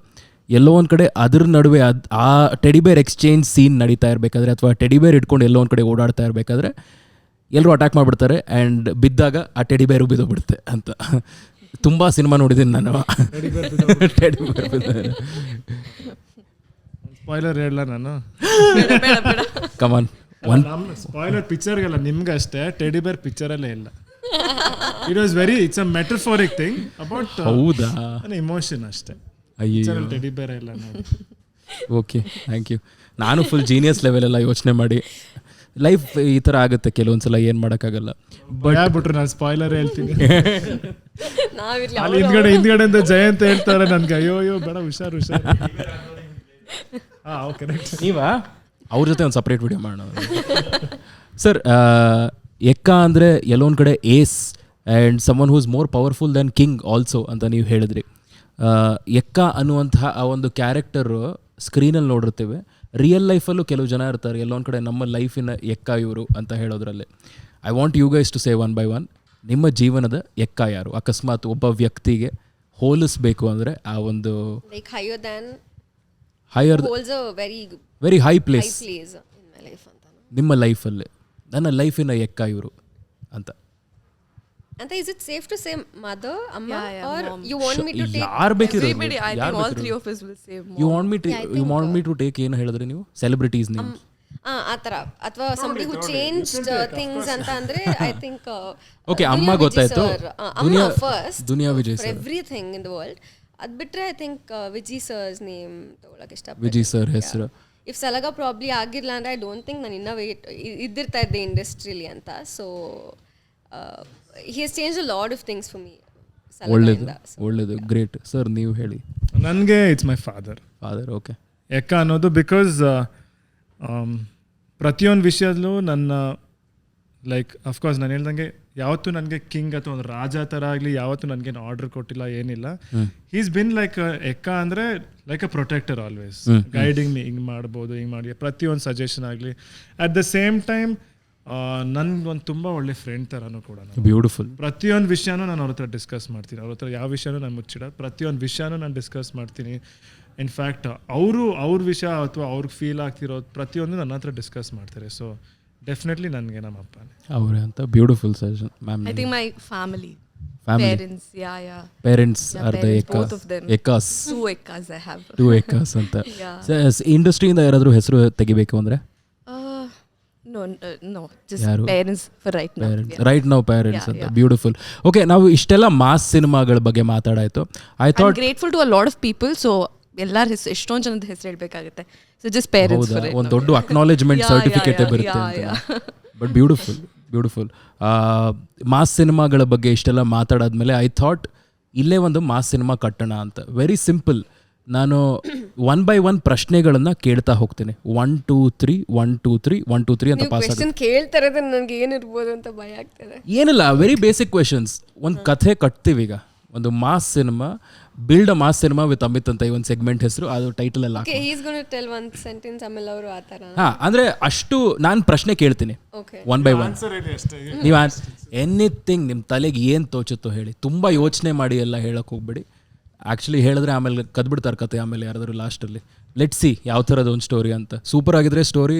ಎಲ್ಲೋ ಒಂದು ಕಡೆ ಅದ್ರ ನಡುವೆ ಆ ಟೆಡಿ ಬೇರ್ ಎಕ್ಸ್ಚೇಂಜ್ ಸೀನ್ ನಡೀತಾ ಇರಬೇಕಾದ್ರೆ, ಅಥವಾ ಟೆಡಿ ಬೇರ್ ಇಟ್ಕೊಂಡು ಎಲ್ಲೋ ಒಂದು ಕಡೆ ಓಡಾಡ್ತಾ ಇರಬೇಕಾದ್ರೆ ಎಲ್ಲರೂ ಅಟ್ಯಾಕ್ ಮಾಡಿಬಿಡ್ತಾರೆ ಆ್ಯಂಡ್ ಬಿದ್ದಾಗ ಆ ಟೆಡಿ ಬೇರು ಬಿದ್ದೋಗ್ಬಿಡುತ್ತೆ ಅಂತ. ತುಂಬ ಸಿನಿಮಾ ನೋಡಿದ್ದೀನಿ ನಾನು. ಟೆಡಿ ಬೇರ್ ಸ್ಪಾಯ್ಲರ್ ಹೇಳಲ್ಲ ನಾನು. ಕಮಾನ್. ಸ್ಪಾಯ್ಲರ್ ಪಿಕ್ಚರ್ಗೆಲ್ಲ, ನಿಮ್ಗೆ ಅಷ್ಟೇ. ಟೆಡಿ ಬೇರ್ ಪಿಕ್ಚರಲ್ಲೇ ಇಲ್ಲ. It's a metaphoric thing about ಹೌದಾ ಇಮೋಷನ್ ಅಷ್ಟೇ. ಅಯ್ಯೋ, ಟೆಡಿ ಬೇರ್ ಇಲ್ಲ. Okay, thank you. ನಾನು ಫುಲ್ ಜೀನಿಯಸ್ ಲೆವೆಲೆಲ್ಲ ಯೋಚನೆ ಮಾಡಿ ಲೈಫ್ ಈ ಥರ ಆಗುತ್ತೆ ಕೆಲವೊಂದ್ಸಲ, ಏನು ಮಾಡೋಕ್ಕಾಗಲ್ಲ. ಬಟ್ ಬಿಟ್ರೆ ನಾನು ಸ್ಪಾಯ್ಲರ್ ಹೇಳ್ತೀನಿ. ಅಲ್ಲಿ ಹಿಂದ್ಗಡೆಯಿಂದ ಜಯಂತ್ ಹೇಳ್ತಾರೆ ನನ್ಗೆ, ಅಯ್ಯೋ ಬೇಡ, ಹುಷಾರು. ನೀವಾ ಅವ್ರ ಜೊತೆ ಒಂದು ಸಪ್ರೇಟ್ ವಿಡಿಯೋ ಮಾಡೋಣ ಸರ್. ಎಕ್ಕ ಅಂದರೆ ಎಲ್ಲೊಂದು ಕಡೆ ace and someone who is more powerful than king also ಅಂತ ನೀವು ಹೇಳಿದ್ರಿ. ಎಕ್ಕ ಅನ್ನುವಂತಹ ಆ ಒಂದು ಕ್ಯಾರೆಕ್ಟರು ಸ್ಕ್ರೀನಲ್ಲಿ ನೋಡಿರ್ತೀವಿ, ರಿಯಲ್ ಲೈಫಲ್ಲೂ ಕೆಲವು ಜನ ಇರ್ತಾರೆ ಎಲ್ಲೊಂದು ಕಡೆ ನಮ್ಮ ಲೈಫಿನ ಎಕ್ಕ ಇವರು ಅಂತ ಹೇಳೋದ್ರಲ್ಲಿ. I want you guys to say one by one, ನಿಮ್ಮ ಜೀವನದ ಎಕ್ಕ ಯಾರು? ಅಕಸ್ಮಾತ್ ಒಬ್ಬ ವ್ಯಕ್ತಿಗೆ ಹೋಲಿಸ್ಬೇಕು ಅಂದರೆ ಆ ಒಂದು like higher than higher holds a very high high place place in my life ಅಂತ. ನಿಮ್ಮ ಲೈಫಲ್ಲಿ ನನ್ನ ಲೈಫಿನ ಎಕ್ಕ ಇವರು ಅಂತ. ಅಂತ is it safe to say mother, ಅಮ್ಮ, Yeah, are mom. You want me to take ಯಾರು ಬೇಕಿರೋದು Everybody, I think all three of us will say more. You want me to take ಏನು ಹೇಳಿದ್ರಿ ನೀವು? ಸೆಲೆಬ್ರಿಟೀಸ್ ನೇಮ್ ಆ ಥರ, ಅಥವಾ somebody ಹು ಚೇಂಜ್ಡ್ ಥಿಂಗ್ಸ್ ಅಂತ ಅಂದ್ರೆ ಐ ಥಿಂಕ್ Okay, ಅಮ್ಮ ಗೊತ್ತಾಯ್ತು. ಅಮ್ಮ first Duniya Vijay for sir, everything in the world. ಅದು ಬಿಟ್ರೆ I think Vijay sir's name ತಗೊಳಕ್ಕೆ ಇಷ್ಟಪಡ್ತೀನಿ. ವಿಜಯ್ ಸರ್ ಹೆಸರು. ಇಫ್ ಸಲಗ ಪ್ರಾಬ್ಲಿ ಆಗಿರ್ಲ ಅಂದ್ರೆ ಐ ಡೋಂಟ್ ಥಿಂಕ್ ನಾನು ಇನ್ನೂ ಇದ್ದಿರ್ತಾ ಇದ್ದೆ ಇಂಡಸ್ಟ್ರಿಲಿ ಅಂತ. ಸೊ ಹಿ ಹಸ್ change a lot of things for me. ಒಳ್ಳೇದು ಗ್ರೇಟ್. ಸರ್ ನೀವು ಹೇಳಿ. ನನಗೆ ಇಟ್ಸ್ ಮೈ ಫಾದರ್. ಓಕೆ. ಎಕ್ಕ ಅನ್ನೋದು ಬಿಕಾಸ್ ಪ್ರತಿಯೊಂದು ವಿಷಯದಲ್ಲೂ ನನ್ನ ಲೈಕ್ ಅಫ್ಕೋರ್ಸ್ ನಾನು ಹೇಳ್ದಂಗೆ ಯಾವತ್ತೂ ನನಗೆ ಕಿಂಗ್ ಅಥವಾ ಒಂದು ರಾಜ ಥರ ಆಗಲಿ ಯಾವತ್ತೂ ನನಗೇನು ಆರ್ಡರ್ ಕೊಟ್ಟಿಲ್ಲ, ಏನಿಲ್ಲ. ಈಸ್ ಬಿನ್ ಲೈಕ್ ಎಕ್ಕ ಅಂದರೆ like a protector always, guiding me, ಹಿಂಗೆ ಮಾಡ್ಬೋದು, ಹಿಂಗೆ ಮಾಡಿ ಪ್ರತಿಯೊಂದು ಸಜೆಷನ್ ಆಗಲಿ. ಅಟ್ ದ ಸೇಮ್ ಟೈಮ್ ನನ್ಗೊಂದು ತುಂಬ ಒಳ್ಳೆ ಫ್ರೆಂಡ್ ಥರನೂ ಕೂಡ. ಬ್ಯೂಟಿಫುಲ್. ಪ್ರತಿಯೊಂದು ವಿಷಯನೂ ನಾನು ಅವ್ರ ಹತ್ರ ಡಿಸ್ಕಸ್ ಮಾಡ್ತೀನಿ. ಅವ್ರ ಹತ್ರ ಯಾವ ವಿಷಯನೂ ನಾನು ಮುಚ್ಚಿಡ, ಪ್ರತಿಯೊಂದು ವಿಷಯನೂ ನಾನು ಡಿಸ್ಕಸ್ ಮಾಡ್ತೀನಿ. ಇನ್ಫ್ಯಾಕ್ಟ್ ಅವ್ರ ವಿಷಯ ಅಥವಾ ಅವ್ರಿಗೆ ಫೀಲ್ ಆಗ್ತಿರೋದು ಪ್ರತಿಯೊಂದು ನನ್ನ ಹತ್ರ ಡಿಸ್ಕಸ್ ಮಾಡ್ತಾರೆ. ಸೊ ಡೆಫಿನೆಟ್ಲಿ ನನಗೆ ನಮ್ಮ ಅಪ್ಪನೇ ಅವರೇ ಅಂತ. Beautiful suggestion ma'am. I think my family. Family. Parents, yeah. Parents are the parents, Ekka, both of them. ಎಕ್ಕಾಸ್, 2 ekkas I have. 2 ಎಕ್ಕಾಸ್ ಅಂತ. Yeah. ಇಂಡಸ್ಟ್ರಿಯಿಂದ ಯಾರಾದರೂ ಹೆಸರು ತೆಗಿಬೇಕು ಅಂದರೆ? No, just ಯಾರು? parents for right now. Parents, Yeah. Right now parents Yeah, ಅಂತ. yeah. Beautiful. Okay, ನಾವು ಇಷ್ಟೆಲ್ಲ mass ಸಿನಿಮಾಗಳ ಬಗ್ಗೆ ಮಾತಾಡಾಯಿತು. I I'm thought grateful to a lot of people, so ಎಲ್ಲರ ಹೆಸರು ಎಷ್ಟೊಂದು ಜನದ ಹೆಸರು ಹೇಳ್ಬೇಕಾಗುತ್ತೆ. ಸೊ ಜಸ್ಟ್ ಪೇರೆಂಟ್ಸ್ ಹೌದಾ, ಫಾರ್ ಒಂದು ದೊಡ್ಡ ಅಕ್ನಾಲೇಜ್ಮೆಂಟ್ ಸರ್ಟಿಫಿಕೇಟೇ ಬರುತ್ತೆ ಅಂತ. But beautiful. ಮಾಸ್ ಸಿನಿಮಾಗಳ ಬಗ್ಗೆ ಇಷ್ಟೆಲ್ಲ ಮಾತಾಡಾದ್ಮೇಲೆ ಐ ಥಾಟ್ ಇಲ್ಲೇ ಒಂದು ಮಾಸ್ ಸಿನಿಮಾ ಕಟ್ಟೋಣ ಅಂತ. Very simple. ನಾನು 1 by 1 ಪ್ರಶ್ನೆಗಳನ್ನು ಕೇಳ್ತಾ ಹೋಗ್ತೀನಿ. 1 2 3 1 2 3 1 2 3 ಅಂತ ಪಾಸ್ ಆಗುತ್ತೆ. ಕ್ವೆಶ್ಚನ್ ಕೇಳ್ತಾರೆ ನನಗೆ ಏನಿರ್ಬೋದು ಅಂತ ಭಯ ಆಗ್ತದೆ. ಏನಿಲ್ಲ, ವೆರಿ ಬೇಸಿಕ್ ಕ್ವೆಶನ್ಸ್. ಒಂದು ಕಥೆ ಕಟ್ತೀವಿ. ಈಗ ಒಂದು mass cinema, build a mass cinema with Amit ಅಂತ ಈ ಒಂದು ಸೆಗ್ಮೆಂಟ್ ಹೆಸರು, ಅದು ಟೈಟಲ್ ಎಲ್ಲ. Okay, he is gonna tell one sentence, ಆಮೇಲೆ ಅವರು ಆ ಥರ. ಅಂದರೆ ಅಷ್ಟು ನಾನು ಪ್ರಶ್ನೆ ಕೇಳ್ತೀನಿ. ಓಕೆ, 1 by 1 ಆನ್ಸರ್ ಹೇಳಿ ಅಷ್ಟೇ. ನೀವು ಎನಿಥಿಂಗ್ ನಿಮ್ಮ ತಲೆಗೆ ಏನು ತೋಚುತ್ತೋ ಹೇಳಿ. ತುಂಬ ಯೋಚನೆ ಮಾಡಿ ಎಲ್ಲ ಹೇಳಕ್ಕೆ ಹೋಗ್ಬೇಡಿ. ಆ್ಯಕ್ಚುಲಿ ಹೇಳಿದ್ರೆ ಆಮೇಲೆ ಕದ್ಬಿಡ್ತಾರೆ ಕತೆ. ಆಮೇಲೆ ಯಾರಾದರೂ ಲಾಸ್ಟಲ್ಲಿ ಲೆಟ್ ಸಿ ಯಾವ ಥರದ ಒಂದು ಸ್ಟೋರಿ ಅಂತ. ಸೂಪರ್ ಆಗಿದ್ರೆ ಸ್ಟೋರಿ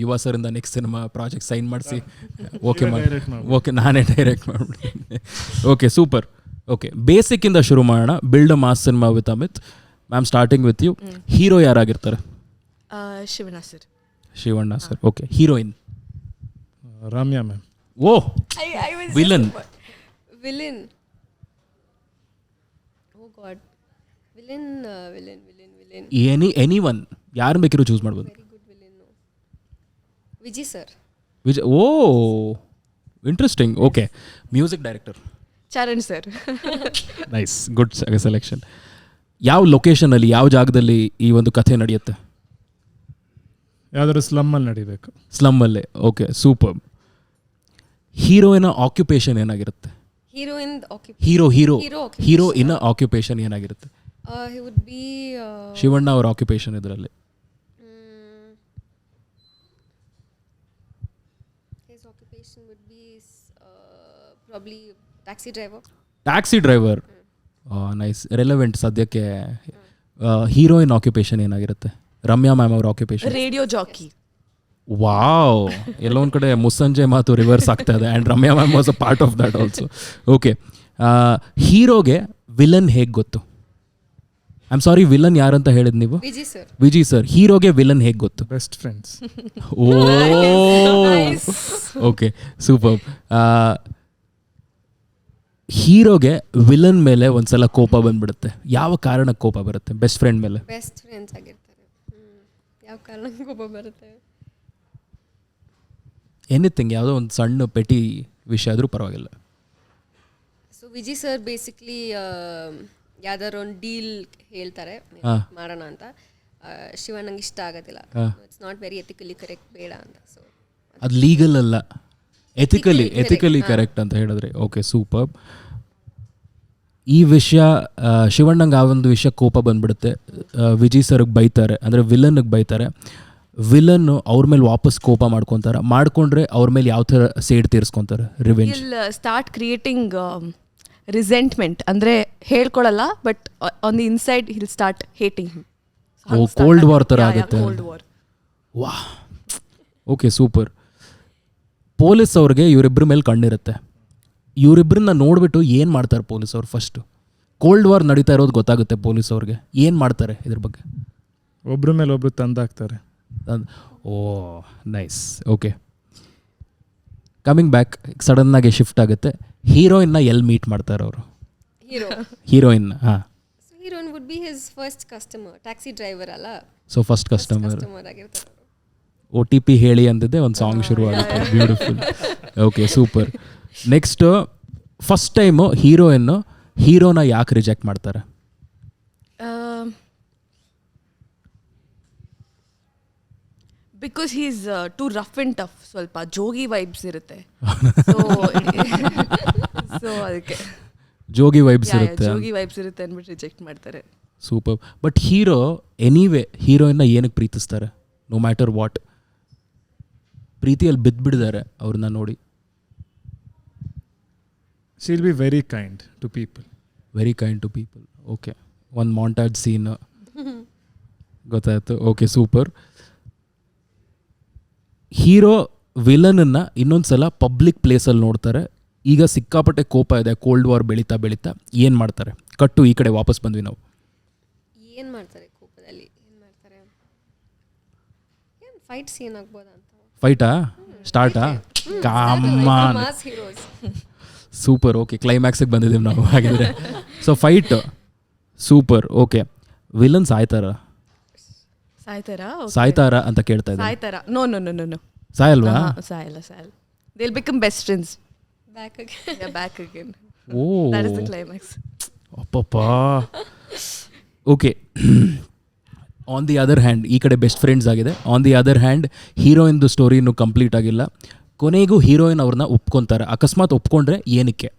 ಯುವ ಸರಿಂದ ನೆಕ್ಸ್ಟ್ ಸಿನಿಮಾ ಪ್ರಾಜೆಕ್ಟ್ ಸೈನ್ ಮಾಡಿಸಿ ಓಕೆ ಮಾಡಿ. ಓಕೆ, ನಾನೇ ಡೈರೆಕ್ಟ್ ಮಾಡಿಬಿಡ್ತೀನಿ. Okay, super. ಓಕೆ, ಬೇಸಿಕ್ಕಿಂದ ಶುರು ಮಾಡೋಣ. Build a mass cinema with Amit. Ma'am, starting with you. Hero ಯಾರಾಗಿರ್ತಾರೆ? Shivanna sir. Okay, heroine? Ramya ma'am. Oh, villain? Oh god, villain. Any one, ಯಾರು ಬೇಕಿರೋ ಚೂಸ್ ಮಾಡ್ಬೋದು. Very good villain. Vijay sir. Oh, interesting. Okay, music director? Charan sir. Nice, good selection. ಯಾವ ಲೊಕೇಶನಲ್ಲಿ, ಯಾವ ಜಾಗದಲ್ಲಿ ಈ ಒಂದು ಕಥೆ ನಡೆಯುತ್ತೆ? ಯಾವ್ದಾದ್ರು ಸ್ಲಮ್ಮಲ್ಲಿ ನಡಿಬೇಕು. ಸ್ಲಮ್ಮಲ್ಲೇ. Okay, super. ಹೀರೋಯಿನ ಆಕ್ಯುಪೇಷನ್ ಏನಾಗಿರುತ್ತೆ? ಹೀರೋಯಿನ ಆಕ್ಯುಪೇಷನ್ ಏನಾಗಿರುತ್ತೆ? he would be ಶಿವಣ್ಣ ಅವರ ಆಕ್ಯುಪೇಷನ್ ಇದರಲ್ಲಿ? his occupation would be probably taxi driver. Nice, relevant. ಸದ್ಯಕ್ಕೆ ಹೀರೋಯಿನ್ ಆಕ್ಯುಪೇಷನ್ ಏನಾಗಿರುತ್ತೆ? ರಮ್ಯಾ ಮ್ಯಾಮ್ ಅವ್ರ ಆಕ್ಯುಪೇಷನ್? Radio jockey. ವಾವ್, ಎಲ್ಲೊಂದು ಕಡೆ ಮುಸ್ಸಂಜೆ ಮಾತು ರಿವರ್ಸ್ ಆಗ್ತಾ ಇದೆ. And Ramya ma'am was a part of that also. Okay, ಹೀರೋಗೆ ವಿಲನ್ ಹೇಗೆ ಗೊತ್ತು? ಐ ಆಮ್ ಸಾರಿ, ವಿಲನ್ ಯಾರಂತ ಹೇಳಿದ್ ನೀವು? ವಿಜಯ್ ಸರ್. ಹೀರೋಗೆ ವಿಲನ್ ಹೇಗೆ ಗೊತ್ತು? Best friends. Oh, okay, super. ಹೀರೋಗೆ ವಿಲನ್ ಮೇಲೆ ಒಂದ್ಸಲ ಕೋಪ ಬಂದ್ಬಿಡುತ್ತೆ. ಯಾವ ಕಾರಣಕ್ಕೆ ಕೋಪ ಬರುತ್ತೆ? ಬೆಸ್ಟ್ ಫ್ರೆಂಡ್ ಮೇಲೆ? ಬೆಸ್ಟ್ ಫ್ರೆಂಡ್ಸ್ ಆಗಿರ್ತಾರೆ. ಯಾವ ಕಾರಣಕ್ಕೆ ಕೋಪ ಬರುತ್ತೆ? ಎನಿಥಿಂಗ್, ಯಾವುದೋ ಒಂದು ಸಣ್ಣ ಪೆಟಿ ವಿಷಯ ಆದರೂ ಪರವಾಗಿಲ್ಲ. ಸೊ ವಿಜಯ್ ಸರ್ ಬೇಸಿಕ್ಲಿ ಯಾವ್ದಾದ್ರು ಒಂದು ಡೀಲ್ ಹೇಳ್ತಾರೆ ಮಾಡೋಣ ಅಂತ. ಶಿವನ್ ನಂಗೆ ಇಷ್ಟ ಆಗೋದಿಲ್ಲ, it's not very ethically correct, ಬೇಡ ಅಂತ. ಸೊ ಅದು ಲೀಗಲ್ ಅಲ್ಲ, ಎಥಿಕಲಿ ಕರೆಕ್ಟ್ ಅಂತ ಹೇಳಿದ್ರೆ. Okay, super. ಈ ವಿಷಯ ಶಿವಣ್ಣಂಗೆ ಆ ಒಂದು ವಿಷಯ ಕೋಪ ಬಂದ್ಬಿಡುತ್ತೆ. ವಿಜಯ್ ಸರ್ಗೆ ಬೈತಾರೆ, ಅಂದರೆ ವಿಲನ್ಗೆ ಬೈತಾರೆ. ವಿಲನ್ನು ಅವ್ರ ಮೇಲೆ ವಾಪಸ್ ಕೋಪ ಮಾಡ್ಕೊತಾರೆ. ಮಾಡ್ಕೊಂಡ್ರೆ ಅವ್ರ ಮೇಲೆ ಯಾವ ಥರ ಸೇಡ್ ತೀರಿಸ್ಕೊತಾರೆ, revenge. Will start creating resentment. ಅಂದರೆ ಹೇಳ್ಕೊಳಲ್ಲ, but on the inside he'll start hating him. Cold war ಥರ ಆಗುತ್ತೆ. Cold war. ವಾ, ಓಕೆ, ಸೂಪರ್. ಪೊಲೀಸ್ ಅವ್ರಿಗೆ ಇವರಿಬ್ಬರ ಮೇಲೆ ಕಣ್ಣಿರುತ್ತೆ. ಇವರಿಬ್ಬರನ್ನ ನೋಡಿಬಿಟ್ಟು ಏನು ಮಾಡ್ತಾರೆ ಪೊಲೀಸ್ ಅವ್ರು? ಫಸ್ಟು ಕೋಲ್ಡ್ ವಾರ್ ನಡೀತಾ ಇರೋದು ಗೊತ್ತಾಗುತ್ತೆ ಪೊಲೀಸ್ ಅವ್ರಿಗೆ. ಏನು ಮಾಡ್ತಾರೆ ಇದ್ರ ಬಗ್ಗೆ? ಒಬ್ರ ಮೇಲೆ ಒಬ್ರು ತಂದಾಕ್ತಾರೆ. Oh nice. Okay, coming back, ಸಡನ್ನಾಗಿ ಶಿಫ್ಟ್ ಆಗುತ್ತೆ. ಹೀರೋಯಿನ್ನ ಎಲ್ಲಿ ಮೀಟ್ ಮಾಡ್ತಾರೆ ಅವರು? ಹೀರೋಯಿನ್. ಹಾಂ, heroine would be his first customer. Taxi driver ಅಲ್ಲ, ಸೊ ಫಸ್ಟ್ ಕಸ್ಟಮರ್. ಆಗಿರ್ತಾರೆ. OTP ಹೇಳಿ ಅಂದಿದ್ದೆ ಒಂದು ಸಾಂಗ್ ಶುರು ಆಗುತ್ತೆ. Beautiful. Okay, super. Next, first time ಹೀರೋನ ಯಾಕೆ ರಿಜೆಕ್ಟ್ ಮಾಡ್ತಾರೆ? Because he is too rough and tough. ಸ್ವಲ್ಪ ಜೋಗಿ ವೈಬ್ಸ್ ಇರುತ್ತೆ. ಸೊ ಅದಕ್ಕೆ ಜೋಗಿ ವೈಬ್ಸ್ ಇರುತ್ತೆ. ಜೋಗಿ ವೈಬ್ಸ್ ಇರುತ್ತೆ ಅಂದ್ಬಿಟ್ಟು ರಿಜೆಕ್ಟ್ ಮಾಡ್ತಾರೆ. ಸೂಪರ್. ಬಟ್ ಎನಿವೇ ಹೀರೋಯಿನ್ನ ಏನಕ್ಕೆ ಪ್ರೀತಿಸ್ತಾರೆ? ನೋ ಮ್ಯಾಟರ್ ವಾಟ್, ಪ್ರೀತಿಯಲ್ಲಿ ಬಿದ್ದುಬಿಡಿದ್ದಾರೆ ಅವ್ರನ್ನ ನೋಡಿ. She will be very kind to people. Very kind to people. Okay, ಒಂದು ಮಾಂಟಾಜ್ ಸೀನ್ ಗೊತ್ತಾಯ್ತು. Okay, super. ಹೀರೋ ವಿಲನನ್ನು ಇನ್ನೊಂದು ಸಲ ಪಬ್ಲಿಕ್ ಪ್ಲೇಸಲ್ಲಿ ನೋಡ್ತಾರೆ. ಈಗ ಸಿಕ್ಕಾಪಟ್ಟೆ ಕೋಪ ಇದೆ, ಕೋಲ್ಡ್ ವಾರ್ ಬೆಳೀತಾ ಏನು ಮಾಡ್ತಾರೆ? ಕಟ್ಟು ಈ ಕಡೆ ವಾಪಸ್ ಬಂದ್ವಿ ನಾವು. ಏನು ಮಾಡ್ತಾರೆ ಕೋಪದಲ್ಲಿ? ಏನು ಮಾಡ್ತಾರೆ? ಏನು ಫೈಟ್ ಸೀನ್ ಆಗ್ಬೋದಾ ಅಂತ? ಫೈಟಾ ಸ್ಟಾರ್ಟಾ? Come on, mass heroes. Super. Okay, ಕ್ಲೈಮ್ಯಾಕ್ಸಿಗೆ ಬಂದಿದ್ದೀವಿ ನಾವು ಹಾಗಿದ್ರೆ. So fight super. Okay, villain ಸಾಯ್ತಾರಾ ಅಂತ ಕೇಳ್ತಾ ಇದ್ದಾರೆ. ಸಾಯ್ತಾರ? No no no no no, ಸಾಯಲ್ವಾ? ಸಾಯಲ್ಲ. They will become best friends. Back again. Back again. Oh, that is the climax. ಅಪ್ಪಪ್ಪ. Okay, on the other hand ಈ ಕಡೆ ಬೆಸ್ಟ್ ಫ್ರೆಂಡ್ಸ್ ಆಗಿದೆ. ಆನ್ ದಿ ಅದರ್ ಹ್ಯಾಂಡ್ ಹೀರೋಯಿನ್ದು ಸ್ಟೋರಿ ಇನ್ನೂ complete ಆಗಿಲ್ಲ. ಕೊನೆಗೂ ಹೀರೋಯಿನ್ ಅವ್ರನ್ನ ಒಪ್ಕೊತಾರೆ. ಅಕಸ್ಮಾತ್ ಒಪ್ಕೊಂಡ್ರೆ ಏನಕ್ಕೆ?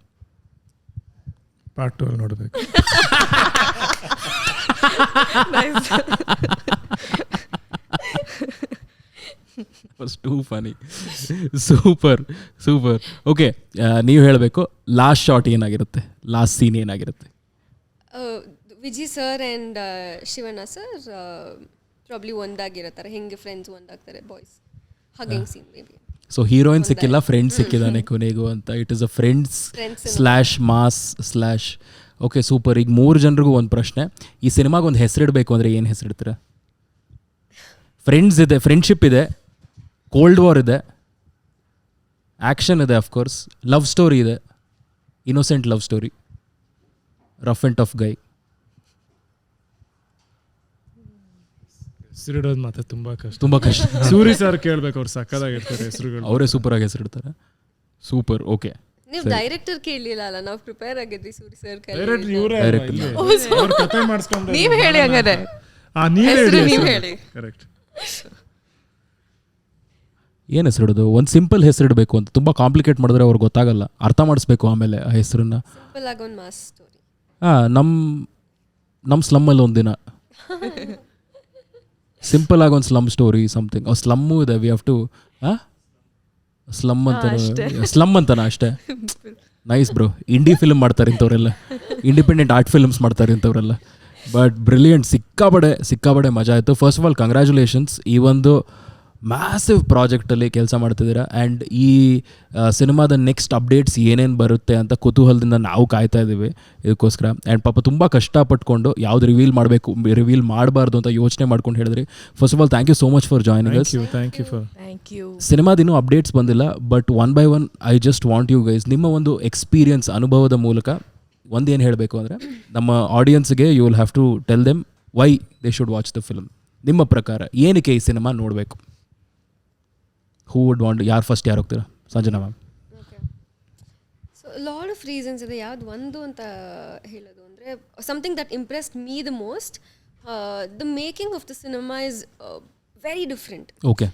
ಪಾರ್ಟ್ 2 ನೋಡಬೇಕು. ಟೂ ಫನಿ. ಸೂಪರ್. ಓಕೆ, ನೀವು ಹೇಳಬೇಕು, ಲಾಸ್ಟ್ ಶಾಟ್ ಏನಾಗಿರುತ್ತೆ? ಲಾಸ್ಟ್ ಸೀನ್ ಏನಾಗಿರುತ್ತೆ? Vijay sir and Shivanna sir probably ಒಂದಾಗಿರ್ತಾರೆ. ಹೆಂಗೆ ಫ್ರೆಂಡ್ಸ್ ಒಂದಾಗ್ತಾರೆ boys, hugging scene maybe. So heroine ಸಿಕ್ಕಿಲ್ಲ, ಫ್ರೆಂಡ್ ಸಿಕ್ಕಿದ್ದಾನೆ ಕೊನೆಗೂ ಅಂತ. It is a friends / mass / okay, super. ಈಗ 3 ಜನರಿಗೂ ಒಂದು ಪ್ರಶ್ನೆ. ಈ ಸಿನಿಮಾಗೆ ಒಂದು ಹೆಸರಿಡಬೇಕು ಅಂದರೆ ಏನು ಹೆಸರಿಡ್ತೀರ? ಫ್ರೆಂಡ್ಸ್ ಇದೆ, ಫ್ರೆಂಡ್ಶಿಪ್ ಇದೆ, ಕೋಲ್ಡ್ ವಾರ್ ಇದೆ, ಆ್ಯಕ್ಷನ್ ಇದೆ, ಅಫ್ಕೋರ್ಸ್ ಲವ್ ಸ್ಟೋರಿ ಇದೆ, innocent love story, rough and tough guy. ಹೆಸರಿಡೋದು ಮಾತ್ರ ತುಂಬ ಕಷ್ಟ. ಸೂರಿ ಸರ್ ಕೇಳ್ಬೇಕು, ಅವ್ರು ಸಕ್ಕದಾಗಿರ್ತಾರೆ ಹೆಸರುಗಳು. ಅವರೇ ಸೂಪರಾಗಿ ಹೆಸರಿಡ್ತಾರೆ. ಸೂಪರ್. ಓಕೆ, ನೀವು ಡೈರೆಕ್ಟರ್ ಕೇಳಲಿಲ್ಲ ಅಲ್ಲ, ನಾವು ಪ್ರಿಪೇರ್ ಆಗಿದ್ವಿ. ಸೂರಿ ಸರ್ ಕತೆ ಮಾಡಿಸ್ಕೊಂಡು ನೀವ್ ಹೇಳಿ ಹಂಗಾರೆ. ನೀವ್ ಹೇಳಿ. ಕರೆಕ್ಟ್. ಏನು ಹೆಸರಿಡೋದು? ಒಂದು ಸಿಂಪಲ್ ಹೆಸರಿಡಬೇಕು ಅಂತ. ತುಂಬ ಕಾಂಪ್ಲಿಕೇಟ್ ಮಾಡಿದ್ರೆ ಅವ್ರಿಗೆ ಗೊತ್ತಾಗಲ್ಲ, ಅರ್ಥ ಮಾಡಿಸ್ಬೇಕು ಆಮೇಲೆ ಆ ಹೆಸರನ್ನ. ಸಿಂಪಲ್ ಆಗಿ ಒಂದು ಮಾಸ್ ಸ್ಟೋರಿ. ನಮ್ಮ ಸ್ಲಮ್ಮಲ್ಲಿ ಒಂದಿನ ಸಿಂಪಲ್ ಆಗಿ ಒಂದು ಸ್ಲಮ್ ಸ್ಟೋರಿ ಸಮಥಿಂಗ್. ಸ್ಲಮ್ಮು ಇದೆ, ವಿ ಹ್ಯಾವ್ ಟು ಸ್ಲಮ್ ಅಂತಾನ ಅಷ್ಟೇ. Nice bro. ಇಂಡಿ ಫಿಲ್ಮ್ ಮಾಡ್ತಾರೆ ಇಂಥವ್ರೆಲ್ಲ, ಇಂಡಿಪೆಂಡೆಂಟ್ ಆರ್ಟ್ ಫಿಲ್ಮ್ಸ್ ಮಾಡ್ತಾರೆ ಇಂಥವ್ರೆಲ್ಲ. ಬಟ್ ಬ್ರಿಲಿಯಂಟ್, ಸಿಕ್ಕಾಬಡೆ ಮಜಾ ಆಯಿತು. ಫಸ್ಟ್ ಆಫ್ ಆಲ್ ಕಂಗ್ರ್ಯಾಚುಲೇಷನ್ಸ್, ಈ ಒಂದು ಮ್ಯಾಸಿವ್ ಪ್ರಾಜೆಕ್ಟಲ್ಲಿ ಕೆಲಸ ಮಾಡ್ತಿದ್ದೀರಾ. ಆ್ಯಂಡ್ ಈ ಸಿನಿಮಾದ ನೆಕ್ಸ್ಟ್ ಅಪ್ಡೇಟ್ಸ್ ಏನೇನು ಬರುತ್ತೆ ಅಂತ ಕುತೂಹಲದಿಂದ ನಾವು ಕಾಯ್ತಾ ಇದ್ದೀವಿ ಇದಕ್ಕೋಸ್ಕರ. ಆ್ಯಂಡ್ ಪಾಪ ತುಂಬ ಕಷ್ಟಪಟ್ಕೊಂಡು ಯಾವ್ದು ರಿವೀಲ್ ಮಾಡಬೇಕು, ರಿವೀಲ್ ಮಾಡಬಾರ್ದು ಅಂತ ಯೋಚನೆ ಮಾಡ್ಕೊಂಡು ಹೇಳಿದ್ರಿ. First of all thank you so much for joining us. Thank you. ಸಿನಿಮಾದಿನ್ನೂ ಅಪ್ಡೇಟ್ಸ್ ಬಂದಿಲ್ಲ, but one by one I just want you guys, ನಿಮ್ಮ ಒಂದು ಎಕ್ಸ್ಪೀರಿಯನ್ಸ್, ಅನುಭವದ ಮೂಲಕ ಒಂದೇನು ಹೇಳಬೇಕು ಅಂದರೆ, ನಮ್ಮ ಆಡಿಯನ್ಸ್ಗೆ you will have to tell them why they should watch the film. ನಿಮ್ಮ ಪ್ರಕಾರ ಏನಕ್ಕೆ ಈ ಸಿನಿಮಾ ನೋಡಬೇಕು? Who would want? ಯಾರು ಫಸ್ಟ್, ಯಾರು ಹೋಗ್ತೀರಾ? Sanjana ma'am. So lot of reasons ಇದೆ. ಯಾವ್ದು ಒಂದು ಅಂತ ಹೇಳೋದು ಅಂದರೆ, something that impressed me the most, the making of the cinema is very different. Okay.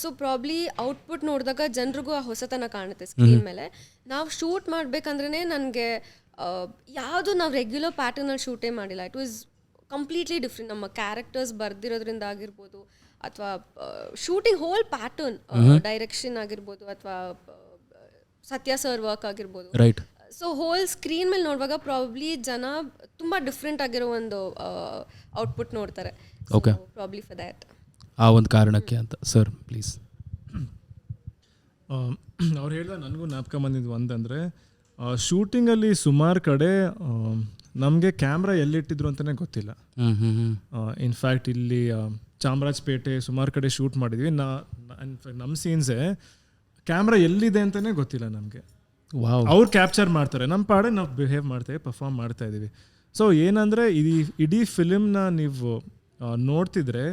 So probably output ನೋಡಿದಾಗ ಜನರಿಗೂ ಆ ಹೊಸತನ ಕಾಣುತ್ತೆ ಸ್ಕ್ರೀನ್ ಮೇಲೆ. ನಾವು ಶೂಟ್ ಮಾಡಬೇಕಂದ್ರೆ ನನಗೆ ಯಾವುದು ನಾವು ರೆಗ್ಯುಲರ್ ಪ್ಯಾಟರ್ನಲ್ಲಿ ಶೂಟೇ ಮಾಡಿಲ್ಲ. It was completely different. ನಮ್ಮ ಕ್ಯಾರೆಕ್ಟರ್ಸ್ ಬರ್ದಿರೋದ್ರಿಂದ ಆಗಿರ್ಬೋದು, ಅಥವಾ ಶೂಟಿಂಗ್ ಹೋಲ್ ಪ್ಯಾಟರ್ನ್, ಡೈರೆಕ್ಷನ್ ಆಗಿರ್ಬೋದು, ಅಥವಾ ಸತ್ಯ ಸರ್ ವರ್ಕ್ ಆಗಿರ್ಬೋದು. ರೈಟ್. ಸೊ ಹೋಲ್ ಸ್ಕ್ರೀನ್ ಮೇಲೆ ನೋಡುವಾಗ ಪ್ರಾಬ್ಲಿ ಜನ ತುಂಬ ಡಿಫ್ರೆಂಟ್ ಆಗಿರೋ ಒಂದು ಔಟ್ಪುಟ್ ನೋಡ್ತಾರೆ. Okay, probably for that. ಆ ಒಂದು ಕಾರಣಕ್ಕೆ ಅಂತ. Sir please. ಅವ್ರು ಹೇಳಿದ ನನಗೂ ಜ್ಞಾಪಕ ಬಂದಿದ್ದು ಒಂದಂದರೆ, ಶೂಟಿಂಗಲ್ಲಿ ಸುಮಾರು ಕಡೆ ನಮಗೆ ಕ್ಯಾಮ್ರಾ ಎಲ್ಲಿಟ್ಟಿದ್ರು ಅಂತಲೇ ಗೊತ್ತಿಲ್ಲ. ಇನ್ಫ್ಯಾಕ್ಟ್ ಇಲ್ಲಿ ಚಾಮರಾಜಪೇಟೆ ಸುಮಾರು ಕಡೆ ಶೂಟ್ ಮಾಡಿದ್ವಿ. ನಮ್ಮ ಸೀನ್ಸೇ ಕ್ಯಾಮ್ರಾ ಎಲ್ಲಿದೆ ಅಂತಲೇ ಗೊತ್ತಿಲ್ಲ ನಮಗೆ. ಅವ್ರು ಕ್ಯಾಪ್ಚರ್ ಮಾಡ್ತಾರೆ, ನಮ್ಮ ಪಾಡೆ ನಾವು ಬಿಹೇವ್ ಮಾಡ್ತೇವೆ, ಪರ್ಫಾರ್ಮ್ ಮಾಡ್ತಾ ಇದ್ದೀವಿ. ಸೊ ಏನಂದರೆ ಇಡೀ ಫಿಲಿಮ್ನ ನೀವು ನೋಡ್ತಿದ್ರೆ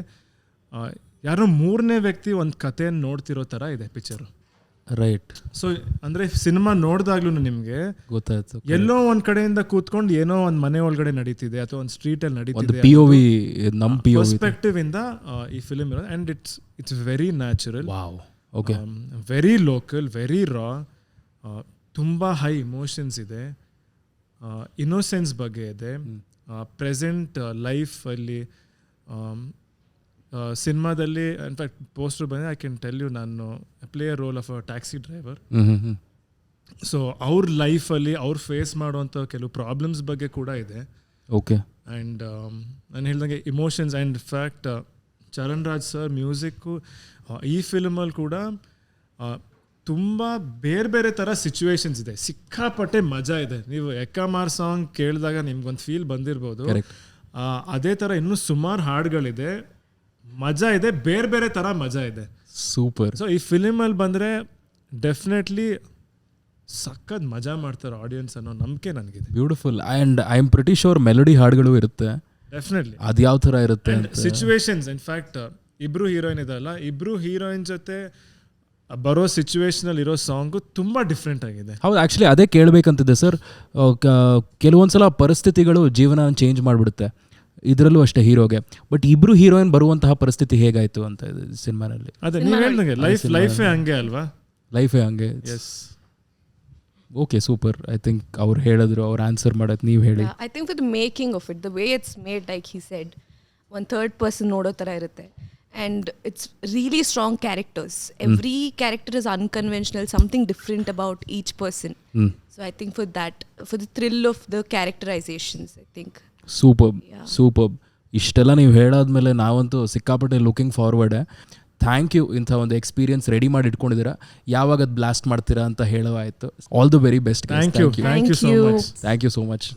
ಯಾರೋ ಮೂರನೇ ವ್ಯಕ್ತಿ ಒಂದು ಕಥೆಯನ್ನು ನೋಡ್ತಿರೋ ಥರ ಇದೆ ಪಿಕ್ಚರು. ರೈಟ್. ಸೊ ಅಂದರೆ ಸಿನಿಮಾ ನೋಡಿದಾಗ್ಲೂ ನಿಮಗೆ ಗೊತ್ತಾಯ್ತು, ಎಲ್ಲೋ ಒಂದು ಕಡೆಯಿಂದ ಕೂತ್ಕೊಂಡು ಏನೋ ಒಂದು ಮನೆ ಒಳಗಡೆ ನಡೀತಿದೆ ಅಥವಾ ಒಂದು ಸ್ಟ್ರೀಟಲ್ಲಿ ನಡೀತಿದೆ, POV, ನಮ್ಮ POV ಪರ್ಸ್ಪೆಕ್ಟಿವ್ ಇಂದ ಈ ಫಿಲಿಮ್ ಇರೋದು. And it's very natural, okay, very local, very raw. ತುಂಬ ಹೈ ಇಮೋಷನ್ಸ್ ಇದೆ, ಇನ್ನೋಸೆನ್ಸ್ ಬಗ್ಗೆ ಇದೆ, ಪ್ರೆಸೆಂಟ್ ಲೈಫಲ್ಲಿ. ಸಿನಿಮಾದಲ್ಲಿ ಇನ್ಫ್ಯಾಕ್ಟ್ ಪೋಸ್ಟರ್ ಬಂದರೆ ಐ ಕ್ಯಾನ್ ಟೆಲ್ ಯು, ನಾನು play a role of a taxi driver. So ಅವ್ರ ಲೈಫಲ್ಲಿ ಅವ್ರು ಫೇಸ್ ಮಾಡುವಂಥ ಕೆಲವು ಪ್ರಾಬ್ಲಮ್ಸ್ ಬಗ್ಗೆ ಕೂಡ ಇದೆ. ಓಕೆ. ಆ್ಯಂಡ್ ನಾನು ಹೇಳ್ದಂಗೆ emotions. And in fact Charan Raj sir music ಈ ಫಿಲ್ಮಲ್ಲಿ ಕೂಡ ತುಂಬ ಬೇರೆ ಬೇರೆ ಥರ ಸಿಚುವೇಶನ್ಸ್ ಇದೆ, ಸಿಕ್ಕಾಪಟ್ಟೆ ಮಜಾ ಇದೆ. ನೀವು ಎಕ್ಕಮಾರ್ ಸಾಂಗ್ ಕೇಳಿದಾಗ ನಿಮ್ಗೊಂದು ಫೀಲ್ ಬಂದಿರ್ಬೋದು, ಅದೇ ಥರ ಇನ್ನೂ ಸುಮಾರು ಹಾಡುಗಳಿದೆ, ಮಜಾ ಇದೆ, ಬೇರೆ ಬೇರೆ ಥರ ಮಜಾ ಇದೆ. ಸೂಪರ್. ಸೊ ಈ ಫಿಲಿಮಲ್ಲಿ ಬಂದರೆ ಡೆಫಿನೆಟ್ಲಿ ಸಖತ್ ಮಜಾ ಮಾಡ್ತಾರೆ ಆಡಿಯನ್ಸ್ ಅನ್ನೋ ನಂಬಿಕೆ ನನಗಿದೆ. Beautiful. And I am pretty sure melody ಹಾಡುಗಳು ಇರುತ್ತೆ, ಡೆಫಿನೆಟ್ಲಿ. ಅದು ಯಾವ ಥರ ಇರುತ್ತೆ, ಸಿಚುವೇಶನ್ಸ್. ಇನ್ಫ್ಯಾಕ್ಟ್ ಇಬ್ರು ಹೀರೋಯಿನ್ ಇದಲ್ಲ, ಇಬ್ರು ಹೀರೋಯಿನ್ ಜೊತೆ ಬರೋ ಸಿಚುವೇಶನಲ್ಲಿ ಇರೋ ಸಾಂಗು ತುಂಬ ಡಿಫ್ರೆಂಟ್ ಆಗಿದೆ. ಹೌದು, ಆ್ಯಕ್ಚುಲಿ ಅದೇ ಕೇಳಬೇಕಂತಿದೆ ಸರ್. ಕೆಲವೊಂದ್ಸಲ ಪರಿಸ್ಥಿತಿಗಳು ಜೀವನ ಚೇಂಜ್ ಮಾಡಿಬಿಡುತ್ತೆ, ಇದರಲ್ಲೂ ಅಷ್ಟೇ ಹೀರೋಗೆ. ಬಟ್ ಇಬ್ರು ಹೀರೋಯಿನ್ ಬರುವಂತಹ ಪರಿಸ್ಥಿತಿ ಹೇಗಾಯಿತು ಅಂತ ಇದೆ ಸಿನಿಮಾನಲ್ಲಿ. ಅದೇ ನೀವು ಹೇಳ್ದಂಗೆ ಲೈಫೇ ಹಂಗೆ ಅಲ್ವಾ, ಲೈಫೇ ಹಂಗೆ. Yes. Okay, super. I think ಅವ್ರು ಹೇಳಿದ್ರು, ಅವ್ರು ಆನ್ಸರ್ ಮಾಡೋದು ನೀವು ಹೇಳಿ. I think for the making of it, the way it's made, like he said, ಒಂದು ಥರ್ಡ್ ಪರ್ಸನ್ ನೋಡೋ ಥರ ಇರುತ್ತೆ. And it's really strong characters. Every character is unconventional, something different about each person. So I think for that, for the thrill of the characterizations, I think. Super. ಇಷ್ಟೆಲ್ಲ ನೀವು ಹೇಳಾದ್ಮೇಲೆ ನಾವಂತೂ ಸಿಕ್ಕಾಪಟ್ಟೆ looking forward. Thank you. ಇಂಥ ಒಂದು experience ready ಮಾಡಿ ಇಟ್ಕೊಂಡಿದ್ದೀರಾ, ಯಾವಾಗ ಅದು blast ಮಾಡ್ತೀರಾ ಅಂತ ಹೇಳುವಾಯಿತು. All the very best. Thank you so much. Thank you so much.